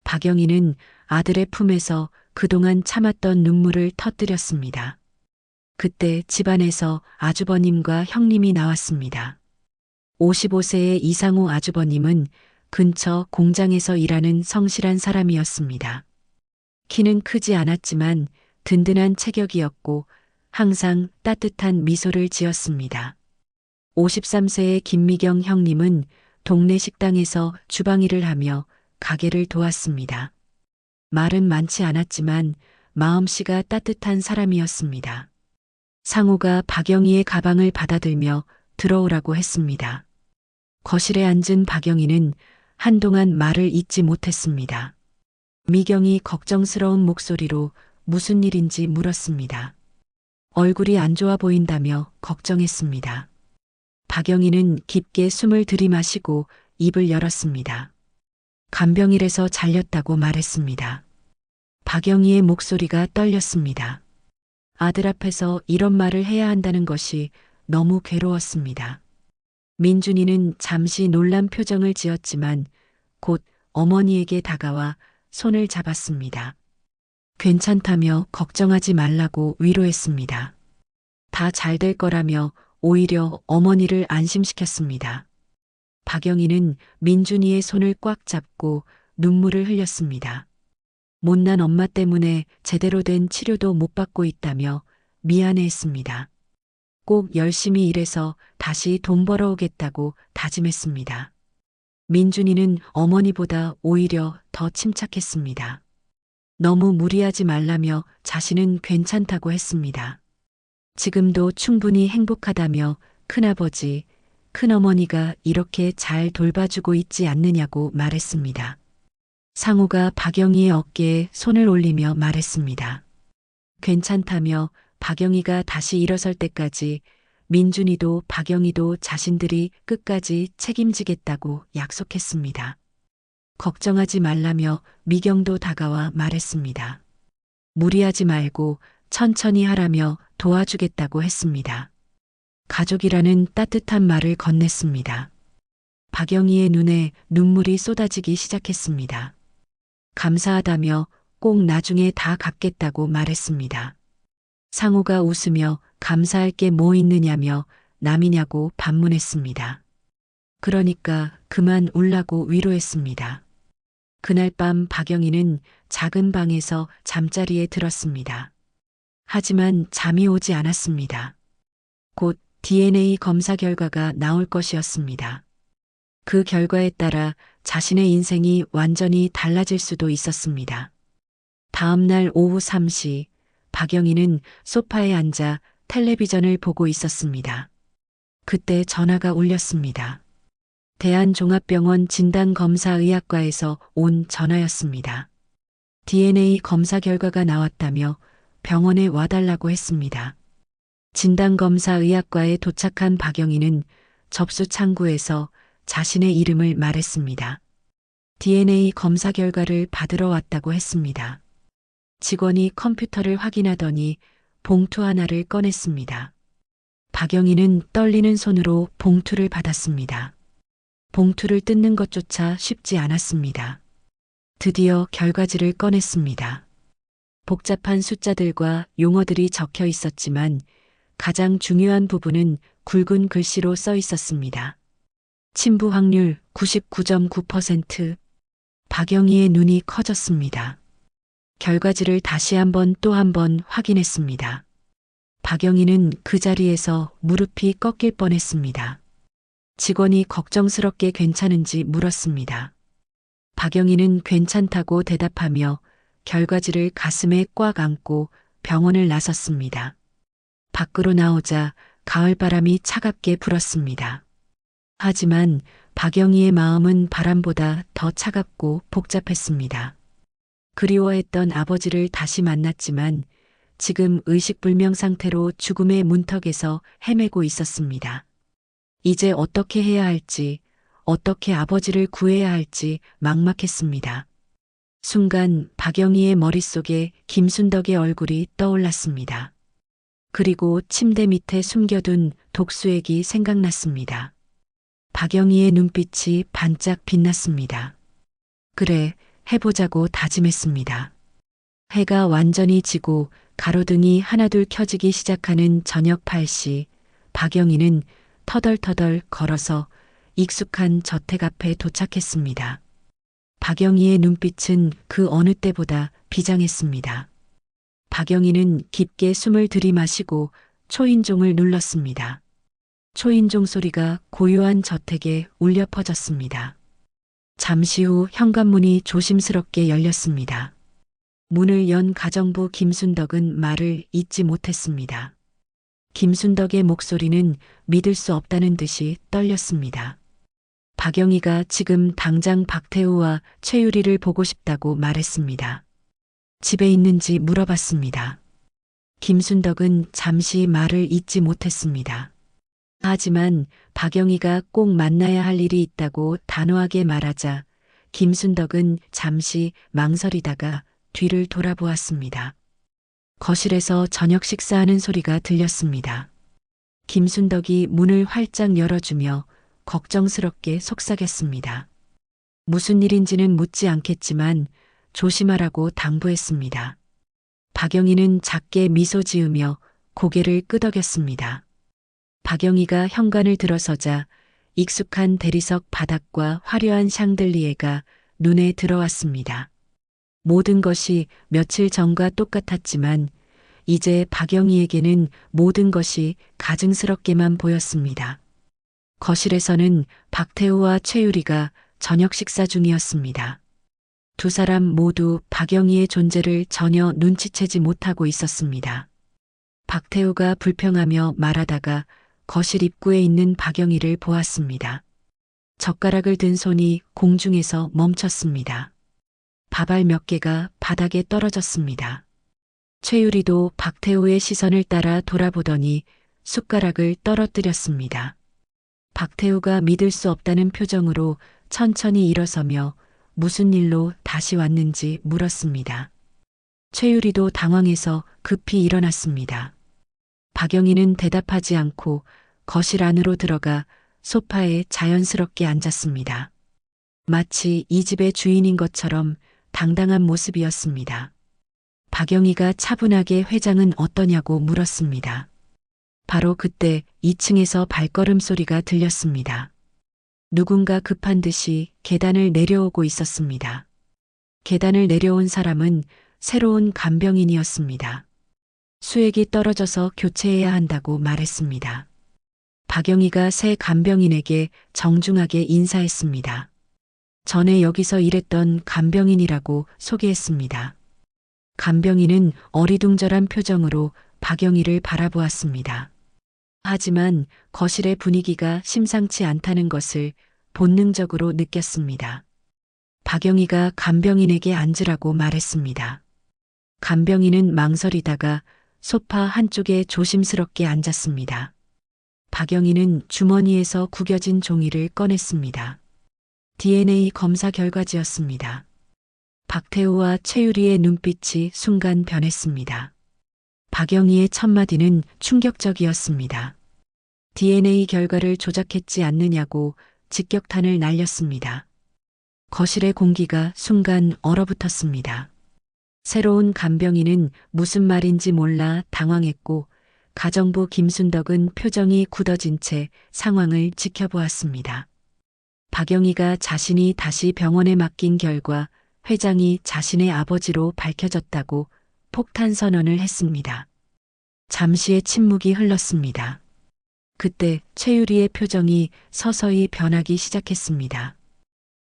박영희는 아들의 품에서 그동안 참았던 눈물을 터뜨렸습니다. 그때 집안에서 아주버님과 형님이 나왔습니다. 55세의 이상호 아주버님은 근처 공장에서 일하는 성실한 사람이었습니다. 키는 크지 않았지만 든든한 체격이었고 항상 따뜻한 미소를 지었습니다. 53세의 김미경 형님은 동네 식당에서 주방일을 하며 가게를 도왔습니다. 말은 많지 않았지만 마음씨가 따뜻한 사람이었습니다. 상우가 박영희의 가방을 받아들며 들어오라고 했습니다. 거실에 앉은 박영희는 한동안 말을 잇지 못했습니다. 미경이 걱정스러운 목소리로 무슨 일인지 물었습니다. 얼굴이 안 좋아 보인다며 걱정했습니다. 박영희는 깊게 숨을 들이마시고 입을 열었습니다. 간병일에서 잘렸다고 말했습니다. 박영희의 목소리가 떨렸습니다. 아들 앞에서 이런 말을 해야 한다는 것이 너무 괴로웠습니다. 민준이는 잠시 놀란 표정을 지었지만 곧 어머니에게 다가와 손을 잡았습니다. 괜찮다며 걱정하지 말라고 위로했습니다. 다 잘 될 거라며 오히려 어머니를 안심시켰습니다. 박영희는 민준이의 손을 꽉 잡고 눈물을 흘렸습니다. 못난 엄마 때문에 제대로 된 치료도 못 받고 있다며 미안해했습니다. 꼭 열심히 일해서 다시 돈 벌어오겠다고 다짐했습니다. 민준이는 어머니보다 오히려 더 침착했습니다. 너무 무리하지 말라며 자신은 괜찮다고 했습니다. 지금도 충분히 행복하다며 큰아버지, 큰어머니가 이렇게 잘 돌봐주고 있지 않느냐고 말했습니다. 상우가 박영희의 어깨에 손을 올리며 말했습니다. 괜찮다며 박영희가 다시 일어설 때까지 민준이도 박영희도 자신들이 끝까지 책임지겠다고 약속했습니다. 걱정하지 말라며 미경도 다가와 말했습니다. 무리하지 말고 천천히 하라며 도와주겠다고 했습니다. 가족이라는 따뜻한 말을 건넸습니다. 박영희의 눈에 눈물이 쏟아지기 시작했습니다. 감사하다며 꼭 나중에 다 갚겠다고 말했습니다. 상우가 웃으며 감사할 게 뭐 있느냐며 남이냐고 반문했습니다. 그러니까 그만 울라고 위로했습니다. 그날 밤 박영희는 작은 방에서 잠자리에 들었습니다. 하지만 잠이 오지 않았습니다. 곧 DNA 검사 결과가 나올 것이었습니다. 그 결과에 따라 자신의 인생이 완전히 달라질 수도 있었습니다. 다음 날 오후 3시 박영희는 소파에 앉아 텔레비전을 보고 있었습니다. 그때 전화가 울렸습니다. 대한종합병원 진단검사의학과에서 온 전화였습니다. DNA 검사 결과가 나왔다며 병원에 와달라고 했습니다. 진단검사의학과에 도착한 박영희는 접수 창구에서 자신의 이름을 말했습니다. DNA 검사 결과를 받으러 왔다고 했습니다. 직원이 컴퓨터를 확인하더니 봉투 하나를 꺼냈습니다. 박영희는 떨리는 손으로 봉투를 받았습니다. 봉투를 뜯는 것조차 쉽지 않았습니다. 드디어 결과지를 꺼냈습니다. 복잡한 숫자들과 용어들이 적혀 있었지만 가장 중요한 부분은 굵은 글씨로 써 있었습니다. 침부 확률 99.9%. 박영희의 눈이 커졌습니다. 결과지를 다시 또 한 번 확인했습니다. 박영희는 그 자리에서 무릎이 꺾일 뻔했습니다. 직원이 걱정스럽게 괜찮은지 물었습니다. 박영희는 괜찮다고 대답하며 결과지를 가슴에 꽉 안고 병원을 나섰습니다. 밖으로 나오자 가을바람이 차갑게 불었습니다. 하지만 박영희의 마음은 바람보다 더 차갑고 복잡했습니다. 그리워했던 아버지를 다시 만났지만 지금 의식불명 상태로 죽음의 문턱에서 헤매고 있었습니다. 이제 어떻게 해야 할지, 어떻게 아버지를 구해야 할지 막막했습니다. 순간 박영희의 머릿속에 김순덕의 얼굴이 떠올랐습니다. 그리고 침대 밑에 숨겨둔 독수액이 생각났습니다. 박영희의 눈빛이 반짝 빛났습니다. 그래, 해보자고 다짐했습니다. 해가 완전히 지고 가로등이 하나둘 켜지기 시작하는 저녁 8시, 박영희는 터덜터덜 걸어서 익숙한 저택 앞에 도착했습니다. 박영희의 눈빛은 그 어느 때보다 비장했습니다. 박영희는 깊게 숨을 들이마시고 초인종을 눌렀습니다. 초인종 소리가 고요한 저택에 울려 퍼졌습니다. 잠시 후 현관문이 조심스럽게 열렸습니다. 문을 연 가정부 김순덕은 말을 잇지 못했습니다. 김순덕의 목소리는 믿을 수 없다는 듯이 떨렸습니다. 박영희가 지금 당장 박태우와 최유리를 보고 싶다고 말했습니다. 집에 있는지 물어봤습니다. 김순덕은 잠시 말을 잇지 못했습니다. 하지만 박영희가 꼭 만나야 할 일이 있다고 단호하게 말하자 김순덕은 잠시 망설이다가 뒤를 돌아보았습니다. 거실에서 저녁 식사하는 소리가 들렸습니다. 김순덕이 문을 활짝 열어주며 걱정스럽게 속삭였습니다. 무슨 일인지는 묻지 않겠지만 조심하라고 당부했습니다. 박영희는 작게 미소 지으며 고개를 끄덕였습니다. 박영희가 현관을 들어서자 익숙한 대리석 바닥과 화려한 샹들리에가 눈에 들어왔습니다. 모든 것이 며칠 전과 똑같았지만 이제 박영희에게는 모든 것이 가증스럽게만 보였습니다. 거실에서는 박태우와 최유리가 저녁 식사 중이었습니다. 두 사람 모두 박영희의 존재를 전혀 눈치채지 못하고 있었습니다. 박태우가 불평하며 말하다가 거실 입구에 있는 박영희를 보았습니다. 젓가락을 든 손이 공중에서 멈췄습니다. 밥알 몇 개가 바닥에 떨어졌습니다. 최유리도 박태우의 시선을 따라 돌아보더니 숟가락을 떨어뜨렸습니다. 박태우가 믿을 수 없다는 표정으로 천천히 일어서며 무슨 일로 다시 왔는지 물었습니다. 최유리도 당황해서 급히 일어났습니다. 박영희는 대답하지 않고 거실 안으로 들어가 소파에 자연스럽게 앉았습니다. 마치 이 집의 주인인 것처럼 당당한 모습이었습니다. 박영희가 차분하게 회장은 어떠냐고 물었습니다. 바로 그때 2층에서 발걸음 소리가 들렸습니다. 누군가 급한 듯이 계단을 내려오고 있었습니다. 계단을 내려온 사람은 새로운 간병인이었습니다. 수액이 떨어져서 교체해야 한다고 말했습니다. 박영희가 새 간병인에게 정중하게 인사했습니다. 전에 여기서 일했던 간병인이라고 소개했습니다. 간병인은 어리둥절한 표정으로 박영희를 바라보았습니다. 하지만 거실의 분위기가 심상치 않다는 것을 본능적으로 느꼈습니다. 박영희가 간병인에게 앉으라고 말했습니다. 간병인은 망설이다가 소파 한쪽에 조심스럽게 앉았습니다. 박영희는 주머니에서 구겨진 종이를 꺼냈습니다. DNA 검사 결과지였습니다. 박태우와 최유리의 눈빛이 순간 변했습니다. 박영희의 첫마디는 충격적이었습니다. DNA 결과를 조작했지 않느냐고 직격탄을 날렸습니다. 거실의 공기가 순간 얼어붙었습니다. 새로운 간병인은 무슨 말인지 몰라 당황했고 가정부 김순덕은 표정이 굳어진 채 상황을 지켜보았습니다. 박영희가 자신이 다시 병원에 맡긴 결과 회장이 자신의 아버지로 밝혀졌다고 폭탄 선언을 했습니다. 잠시의 침묵이 흘렀습니다. 그때 최유리의 표정이 서서히 변하기 시작했습니다.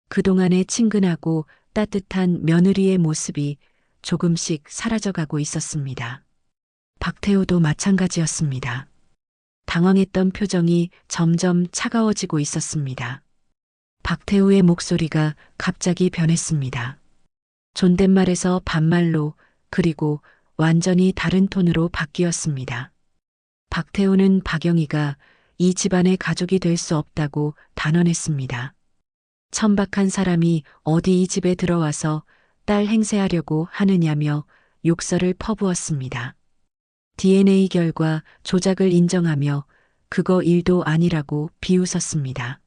그동안의 친근하고 따뜻한 며느리의 모습이 조금씩 사라져가고 있었습니다. 박태우도 마찬가지였습니다. 당황했던 표정이 점점 차가워지고 있었습니다. 박태우의 목소리가 갑자기 변했습니다. 존댓말에서 반말로 그리고 완전히 다른 톤으로 바뀌었습니다. 박태우는 박영희가 이 집안의 가족이 될 수 없다고 단언했습니다. 천박한 사람이 어디 이 집에 들어와서 딸 행세하려고 하느냐며 욕설을 퍼부었습니다. DNA 결과 조작을 인정하며 그거 일도 아니라고 비웃었습니다.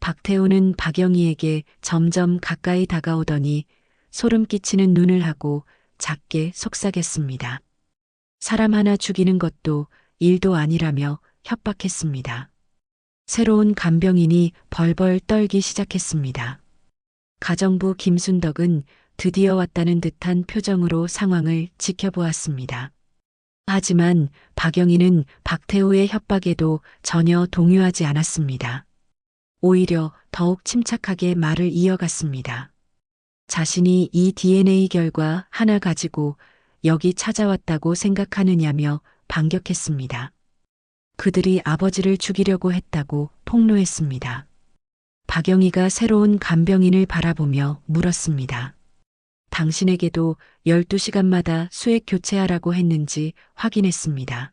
박태우는 박영희에게 점점 가까이 다가오더니 소름 끼치는 눈을 하고 작게 속삭였습니다. 사람 하나 죽이는 것도 일도 아니라며 협박했습니다. 새로운 간병인이 벌벌 떨기 시작했습니다. 가정부 김순덕은 드디어 왔다는 듯한 표정으로 상황을 지켜보았습니다. 하지만 박영희는 박태우의 협박에도 전혀 동요하지 않았습니다. 오히려 더욱 침착하게 말을 이어갔습니다. 자신이 이 DNA 결과 하나 가지고 여기 찾아왔다고 생각하느냐며 반격했습니다. 그들이 아버지를 죽이려고 했다고 폭로했습니다. 박영희가 새로운 간병인을 바라보며 물었습니다. 당신에게도 12시간마다 수액 교체하라고 했는지 확인했습니다.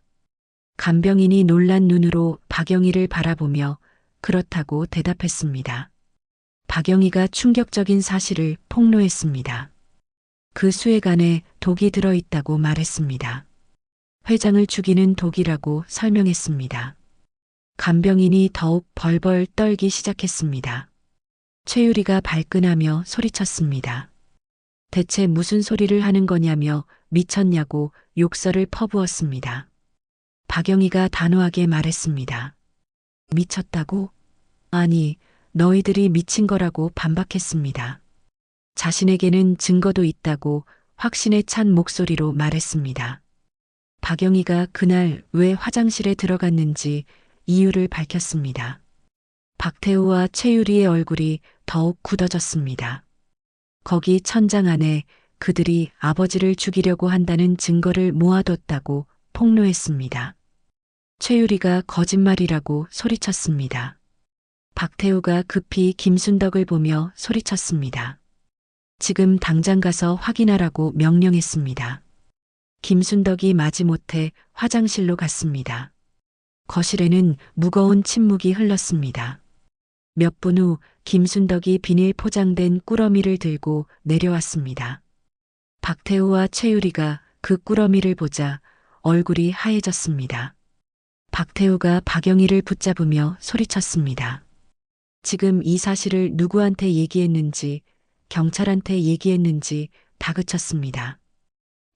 간병인이 놀란 눈으로 박영희를 바라보며 그렇다고 대답했습니다. 박영희가 충격적인 사실을 폭로했습니다. 그 수액 안에 독이 들어있다고 말했습니다. 회장을 죽이는 독이라고 설명했습니다. 간병인이 더욱 벌벌 떨기 시작했습니다. 최유리가 발끈하며 소리쳤습니다. 대체 무슨 소리를 하는 거냐며 미쳤냐고 욕설을 퍼부었습니다. 박영희가 단호하게 말했습니다. 미쳤다고? 아니, 너희들이 미친 거라고 반박했습니다. 자신에게는 증거도 있다고 확신에 찬 목소리로 말했습니다. 박영희가 그날 왜 화장실에 들어갔는지 이유를 밝혔습니다. 박태우와 최유리의 얼굴이 더욱 굳어졌습니다. 거기 천장 안에 그들이 아버지를 죽이려고 한다는 증거를 모아뒀다고 폭로했습니다. 최유리가 거짓말이라고 소리쳤습니다. 박태우가 급히 김순덕을 보며 소리쳤습니다. 지금 당장 가서 확인하라고 명령했습니다. 김순덕이 마지못해 화장실로 갔습니다. 거실에는 무거운 침묵이 흘렀습니다. 몇 분 후 김순덕이 비닐 포장된 꾸러미를 들고 내려왔습니다. 박태우와 최유리가 그 꾸러미를 보자 얼굴이 하얘졌습니다. 박태우가 박영희를 붙잡으며 소리쳤습니다. 지금 이 사실을 누구한테 얘기했는지, 경찰한테 얘기했는지 다그쳤습니다.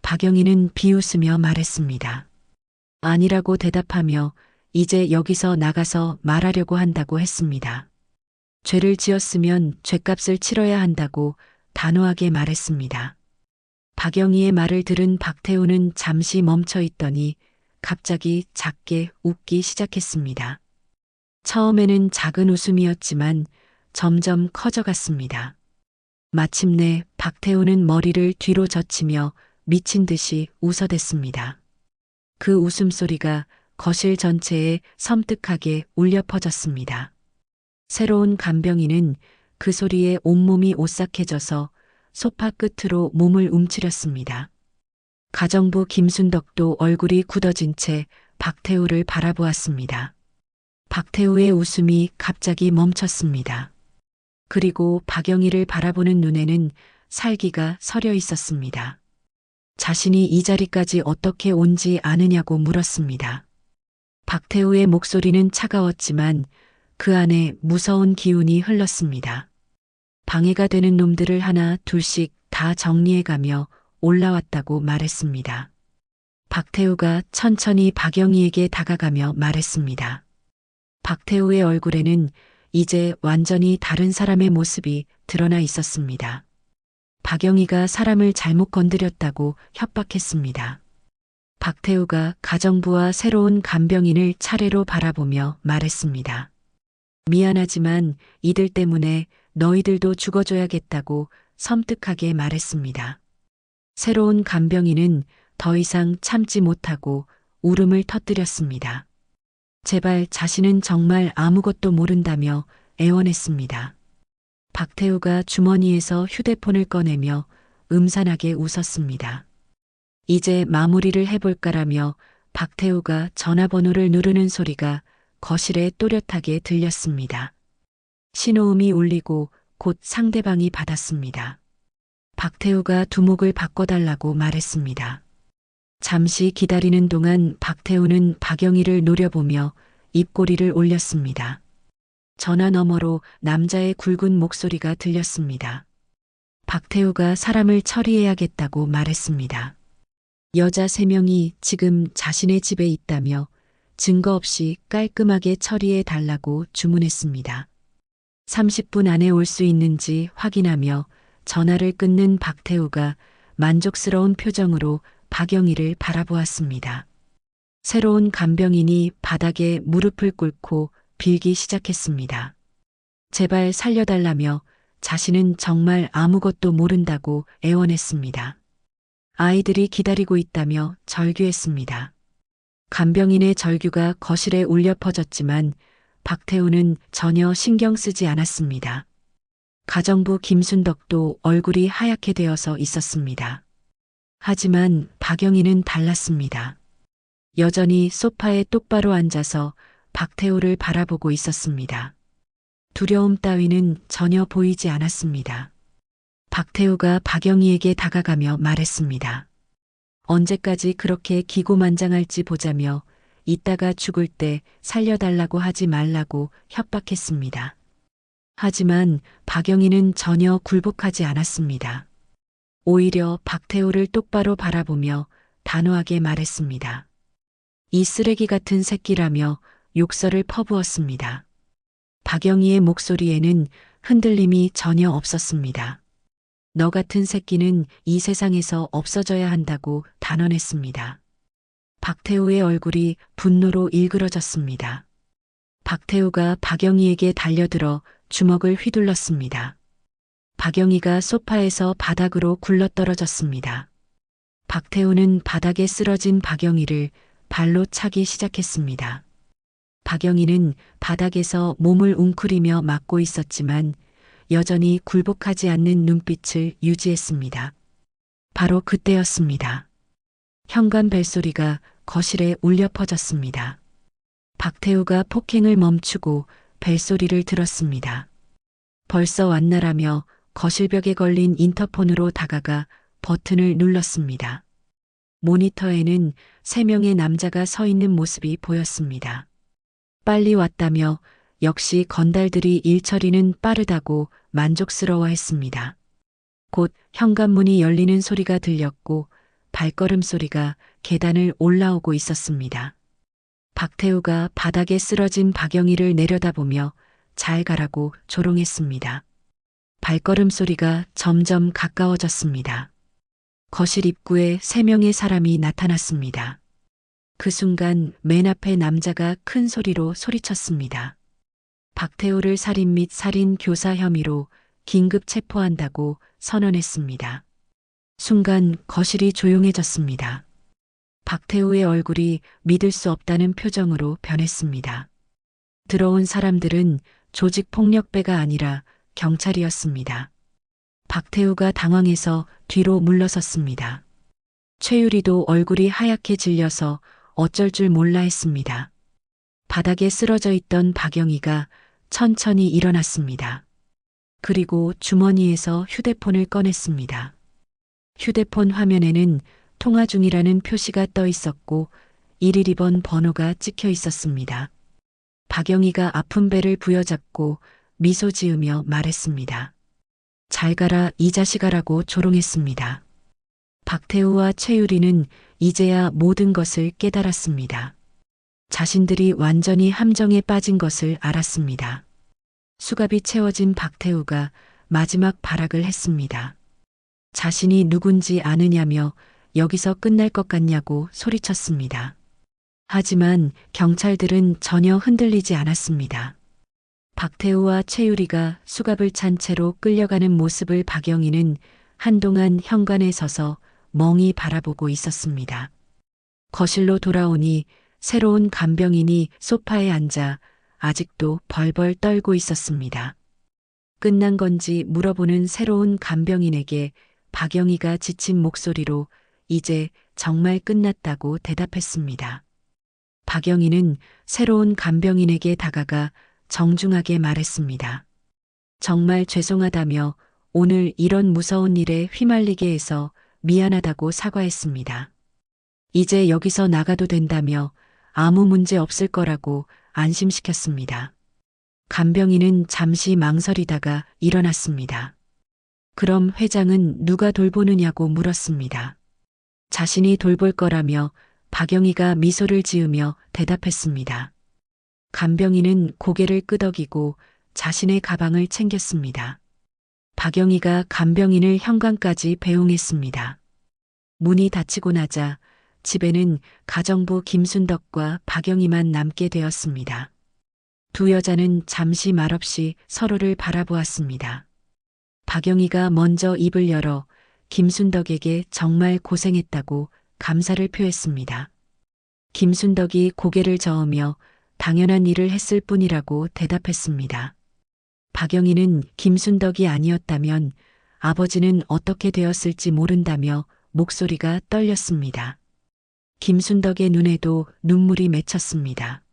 박영희는 비웃으며 말했습니다. 아니라고 대답하며 이제 여기서 나가서 말하려고 한다고 했습니다. 죄를 지었으면 죄값을 치러야 한다고 단호하게 말했습니다. 박영희의 말을 들은 박태우는 잠시 멈춰 있더니 갑자기 작게 웃기 시작했습니다. 처음에는 작은 웃음이었지만 점점 커져갔습니다. 마침내 박태우는 머리를 뒤로 젖히며 미친 듯이 웃어댔습니다. 그 웃음소리가 거실 전체에 섬뜩하게 울려 퍼졌습니다. 새로운 간병인은 그 소리에 온몸이 오싹해져서 소파 끝으로 몸을 움츠렸습니다. 가정부 김순덕도 얼굴이 굳어진 채 박태우를 바라보았습니다. 박태우의 웃음이 갑자기 멈췄습니다. 그리고 박영희를 바라보는 눈에는 살기가 서려 있었습니다. 자신이 이 자리까지 어떻게 온지 아느냐고 물었습니다. 박태우의 목소리는 차가웠지만 그 안에 무서운 기운이 흘렀습니다. 방해가 되는 놈들을 하나 둘씩 다 정리해가며 올라왔다고 말했습니다. 박태우가 천천히 박영희에게 다가가며 말했습니다. 박태우의 얼굴에는 이제 완전히 다른 사람의 모습이 드러나 있었습니다. 박영희가 사람을 잘못 건드렸다고 협박했습니다. 박태우가 가정부와 새로운 간병인을 차례로 바라보며 말했습니다. 미안하지만 이들 때문에 너희들도 죽어줘야겠다고 섬뜩하게 말했습니다. 새로운 간병인은 더 이상 참지 못하고 울음을 터뜨렸습니다. 제발 자신은 정말 아무것도 모른다며 애원했습니다. 박태우가 주머니에서 휴대폰을 꺼내며 음산하게 웃었습니다. 이제 마무리를 해볼까라며 박태우가 전화번호를 누르는 소리가 거실에 또렷하게 들렸습니다. 신호음이 울리고 곧 상대방이 받았습니다. 박태우가 두목을 바꿔달라고 말했습니다. 잠시 기다리는 동안 박태우는 박영희를 노려보며 입꼬리를 올렸습니다. 전화 너머로 남자의 굵은 목소리가 들렸습니다. 박태우가 사람을 처리해야겠다고 말했습니다. 여자 3명이 지금 자신의 집에 있다며 증거 없이 깔끔하게 처리해 달라고 주문했습니다. 30분 안에 올 수 있는지 확인하며 전화를 끊는 박태우가 만족스러운 표정으로 박영희를 바라보았습니다. 새로운 간병인이 바닥에 무릎을 꿇고 빌기 시작했습니다. 제발 살려달라며 자신은 정말 아무것도 모른다고 애원했습니다. 아이들이 기다리고 있다며 절규했습니다. 간병인의 절규가 거실에 울려 퍼졌지만 박태우는 전혀 신경 쓰지 않았습니다. 가정부 김순덕도 얼굴이 하얗게 되어서 있었습니다. 하지만 박영희는 달랐습니다. 여전히 소파에 똑바로 앉아서 박태우를 바라보고 있었습니다. 두려움 따위는 전혀 보이지 않았습니다. 박태우가 박영희에게 다가가며 말했습니다. 언제까지 그렇게 기고만장할지 보자며 이따가 죽을 때 살려달라고 하지 말라고 협박했습니다. 하지만 박영희는 전혀 굴복하지 않았습니다. 오히려 박태우를 똑바로 바라보며 단호하게 말했습니다. 이 쓰레기 같은 새끼라며 욕설을 퍼부었습니다. 박영희의 목소리에는 흔들림이 전혀 없었습니다. 너 같은 새끼는 이 세상에서 없어져야 한다고 단언했습니다. 박태우의 얼굴이 분노로 일그러졌습니다. 박태우가 박영희에게 달려들어 주먹을 휘둘렀습니다. 박영희가 소파에서 바닥으로 굴러떨어졌습니다. 박태우는 바닥에 쓰러진 박영희를 발로 차기 시작했습니다. 박영희는 바닥에서 몸을 웅크리며 맞고 있었지만 여전히 굴복하지 않는 눈빛을 유지했습니다. 바로 그때였습니다. 현관 벨소리가 거실에 울려 퍼졌습니다. 박태우가 폭행을 멈추고 벨소리를 들었습니다. 벌써 왔나라며 거실벽에 걸린 인터폰으로 다가가 버튼을 눌렀습니다. 모니터에는 3명의 남자가 서 있는 모습이 보였습니다. 빨리 왔다며 역시 건달들이 일 처리는 빠르다고 만족스러워했습니다. 곧 현관문이 열리는 소리가 들렸고 발걸음 소리가 계단을 올라오고 있었습니다. 박태우가 바닥에 쓰러진 박영희를 내려다보며 잘 가라고 조롱했습니다. 발걸음 소리가 점점 가까워졌습니다. 거실 입구에 3명의 사람이 나타났습니다. 그 순간 맨 앞에 남자가 큰 소리로 소리쳤습니다. 박태우를 살인 및 살인 교사 혐의로 긴급 체포한다고 선언했습니다. 순간 거실이 조용해졌습니다. 박태우의 얼굴이 믿을 수 없다는 표정으로 변했습니다. 들어온 사람들은 조직폭력배가 아니라 경찰이었습니다. 박태우가 당황해서 뒤로 물러섰습니다. 최유리도 얼굴이 하얗게 질려서 어쩔 줄 몰라 했습니다. 바닥에 쓰러져 있던 박영희가 천천히 일어났습니다. 그리고 주머니에서 휴대폰을 꺼냈습니다. 휴대폰 화면에는 통화 중이라는 표시가 떠 있었고 112번 번호가 찍혀 있었습니다. 박영희가 아픈 배를 부여잡고 미소 지으며 말했습니다. 잘 가라 이 자식아라고 조롱했습니다. 박태우와 최유리는 이제야 모든 것을 깨달았습니다. 자신들이 완전히 함정에 빠진 것을 알았습니다. 수갑이 채워진 박태우가 마지막 발악을 했습니다. 자신이 누군지 아느냐며 여기서 끝날 것 같냐고 소리쳤습니다. 하지만 경찰들은 전혀 흔들리지 않았습니다. 박태우와 최유리가 수갑을 찬 채로 끌려가는 모습을 박영희는 한동안 현관에 서서 멍히 바라보고 있었습니다. 거실로 돌아오니 새로운 간병인이 소파에 앉아 아직도 벌벌 떨고 있었습니다. 끝난 건지 물어보는 새로운 간병인에게 박영희가 지친 목소리로 이제 정말 끝났다고 대답했습니다. 박영희는 새로운 간병인에게 다가가 정중하게 말했습니다. 정말 죄송하다며 오늘 이런 무서운 일에 휘말리게 해서 미안하다고 사과했습니다. 이제 여기서 나가도 된다며 아무 문제 없을 거라고 안심시켰습니다. 간병인은 잠시 망설이다가 일어났습니다. 그럼 회장은 누가 돌보느냐고 물었습니다. 자신이 돌볼 거라며 박영희가 미소를 지으며 대답했습니다. 간병인은 고개를 끄덕이고 자신의 가방을 챙겼습니다. 박영희가 간병인을 현관까지 배웅했습니다. 문이 닫히고 나자 집에는 가정부 김순덕과 박영희만 남게 되었습니다. 두 여자는 잠시 말없이 서로를 바라보았습니다. 박영희가 먼저 입을 열어 김순덕에게 정말 고생했다고 감사를 표했습니다. 김순덕이 고개를 저으며 당연한 일을 했을 뿐이라고 대답했습니다. 박영희는 김순덕이 아니었다면 아버지는 어떻게 되었을지 모른다며 목소리가 떨렸습니다. 김순덕의 눈에도 눈물이 맺혔습니다.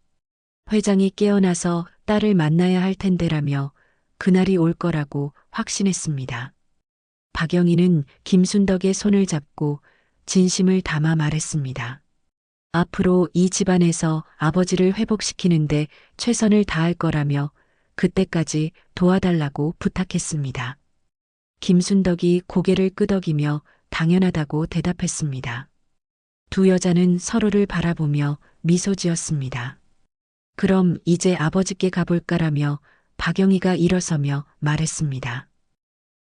회장이 깨어나서 딸을 만나야 할 텐데라며 그날이 올 거라고 확신했습니다. 박영희는 김순덕의 손을 잡고 진심을 담아 말했습니다. 앞으로 이 집안에서 아버지를 회복시키는데 최선을 다할 거라며 그때까지 도와달라고 부탁했습니다. 김순덕이 고개를 끄덕이며 당연하다고 대답했습니다. 두 여자는 서로를 바라보며 미소 지었습니다. 그럼 이제 아버지께 가볼까라며 박영희가 일어서며 말했습니다.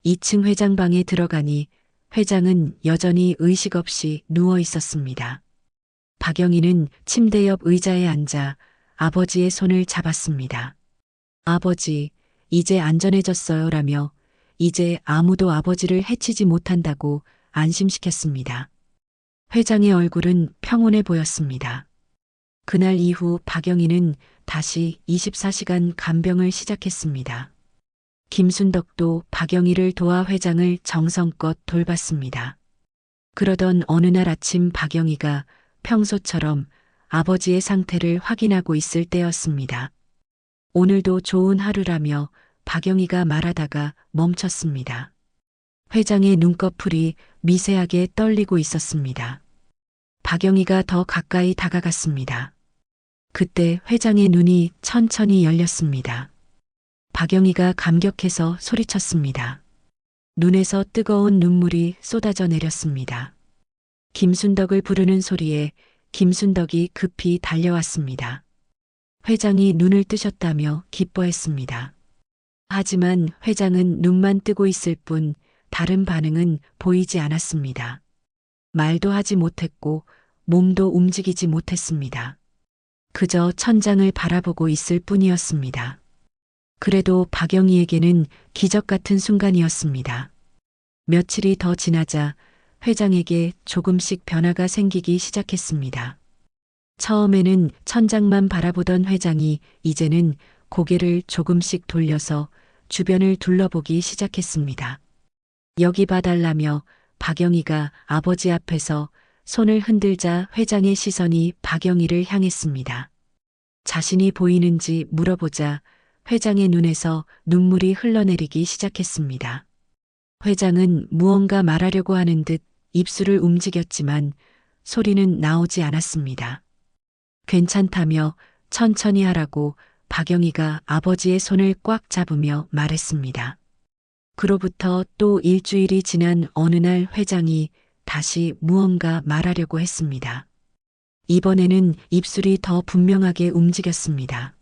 2층 회장방에 들어가니 회장은 여전히 의식 없이 누워 있었습니다. 박영희는 침대 옆 의자에 앉아 아버지의 손을 잡았습니다. 아버지, 이제 안전해졌어요라며 이제 아무도 아버지를 해치지 못한다고 안심시켰습니다. 회장의 얼굴은 평온해 보였습니다. 그날 이후 박영희는 다시 24시간 간병을 시작했습니다. 김순덕도 박영희를 도와 회장을 정성껏 돌봤습니다. 그러던 어느 날 아침 박영희가 평소처럼 아버지의 상태를 확인하고 있을 때였습니다. 오늘도 좋은 하루라며 박영희가 말하다가 멈췄습니다. 회장의 눈꺼풀이 미세하게 떨리고 있었습니다. 박영희가 더 가까이 다가갔습니다. 그때 회장의 눈이 천천히 열렸습니다. 박영희가 감격해서 소리쳤습니다. 눈에서 뜨거운 눈물이 쏟아져 내렸습니다. 김순덕을 부르는 소리에 김순덕이 급히 달려왔습니다. 회장이 눈을 뜨셨다며 기뻐했습니다. 하지만 회장은 눈만 뜨고 있을 뿐 다른 반응은 보이지 않았습니다. 말도 하지 못했고 몸도 움직이지 못했습니다. 그저 천장을 바라보고 있을 뿐이었습니다. 그래도 박영희에게는 기적 같은 순간이었습니다. 며칠이 더 지나자 회장에게 조금씩 변화가 생기기 시작했습니다. 처음에는 천장만 바라보던 회장이 이제는 고개를 조금씩 돌려서 주변을 둘러보기 시작했습니다. 여기 봐달라며 박영희가 아버지 앞에서 손을 흔들자 회장의 시선이 박영희를 향했습니다. 자신이 보이는지 물어보자 회장의 눈에서 눈물이 흘러내리기 시작했습니다. 회장은 무언가 말하려고 하는 듯 입술을 움직였지만 소리는 나오지 않았습니다. 괜찮다며 천천히 하라고 박영희가 아버지의 손을 꽉 잡으며 말했습니다. 그로부터 또 일주일이 지난 어느 날 회장이 다시 무언가 말하려고 했습니다. 이번에는 입술이 더 분명하게 움직였습니다.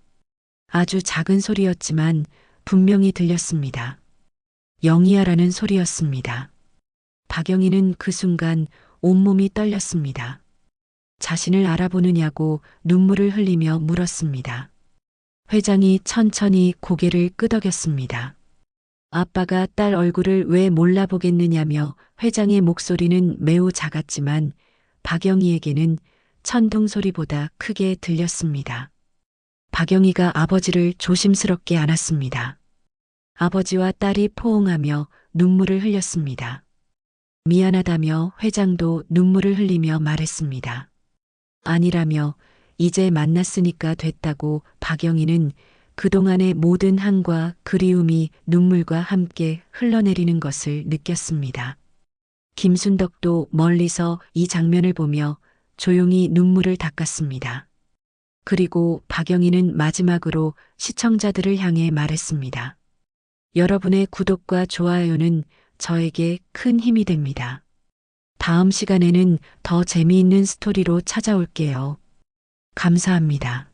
아주 작은 소리였지만 분명히 들렸습니다. 영희야라는 소리였습니다. 박영희는 그 순간 온몸이 떨렸습니다. 자신을 알아보느냐고 눈물을 흘리며 물었습니다. 회장이 천천히 고개를 끄덕였습니다. 아빠가 딸 얼굴을 왜 몰라보겠느냐며 회장의 목소리는 매우 작았지만 박영희에게는 천둥 소리보다 크게 들렸습니다. 박영희가 아버지를 조심스럽게 안았습니다. 아버지와 딸이 포옹하며 눈물을 흘렸습니다. 미안하다며 회장도 눈물을 흘리며 말했습니다. 아니라며 이제 만났으니까 됐다고 박영희는 그동안의 모든 한과 그리움이 눈물과 함께 흘러내리는 것을 느꼈습니다. 김순덕도 멀리서 이 장면을 보며 조용히 눈물을 닦았습니다. 그리고 박영희는 마지막으로 시청자들을 향해 말했습니다. 여러분의 구독과 좋아요는 저에게 큰 힘이 됩니다. 다음 시간에는 더 재미있는 스토리로 찾아올게요. 감사합니다.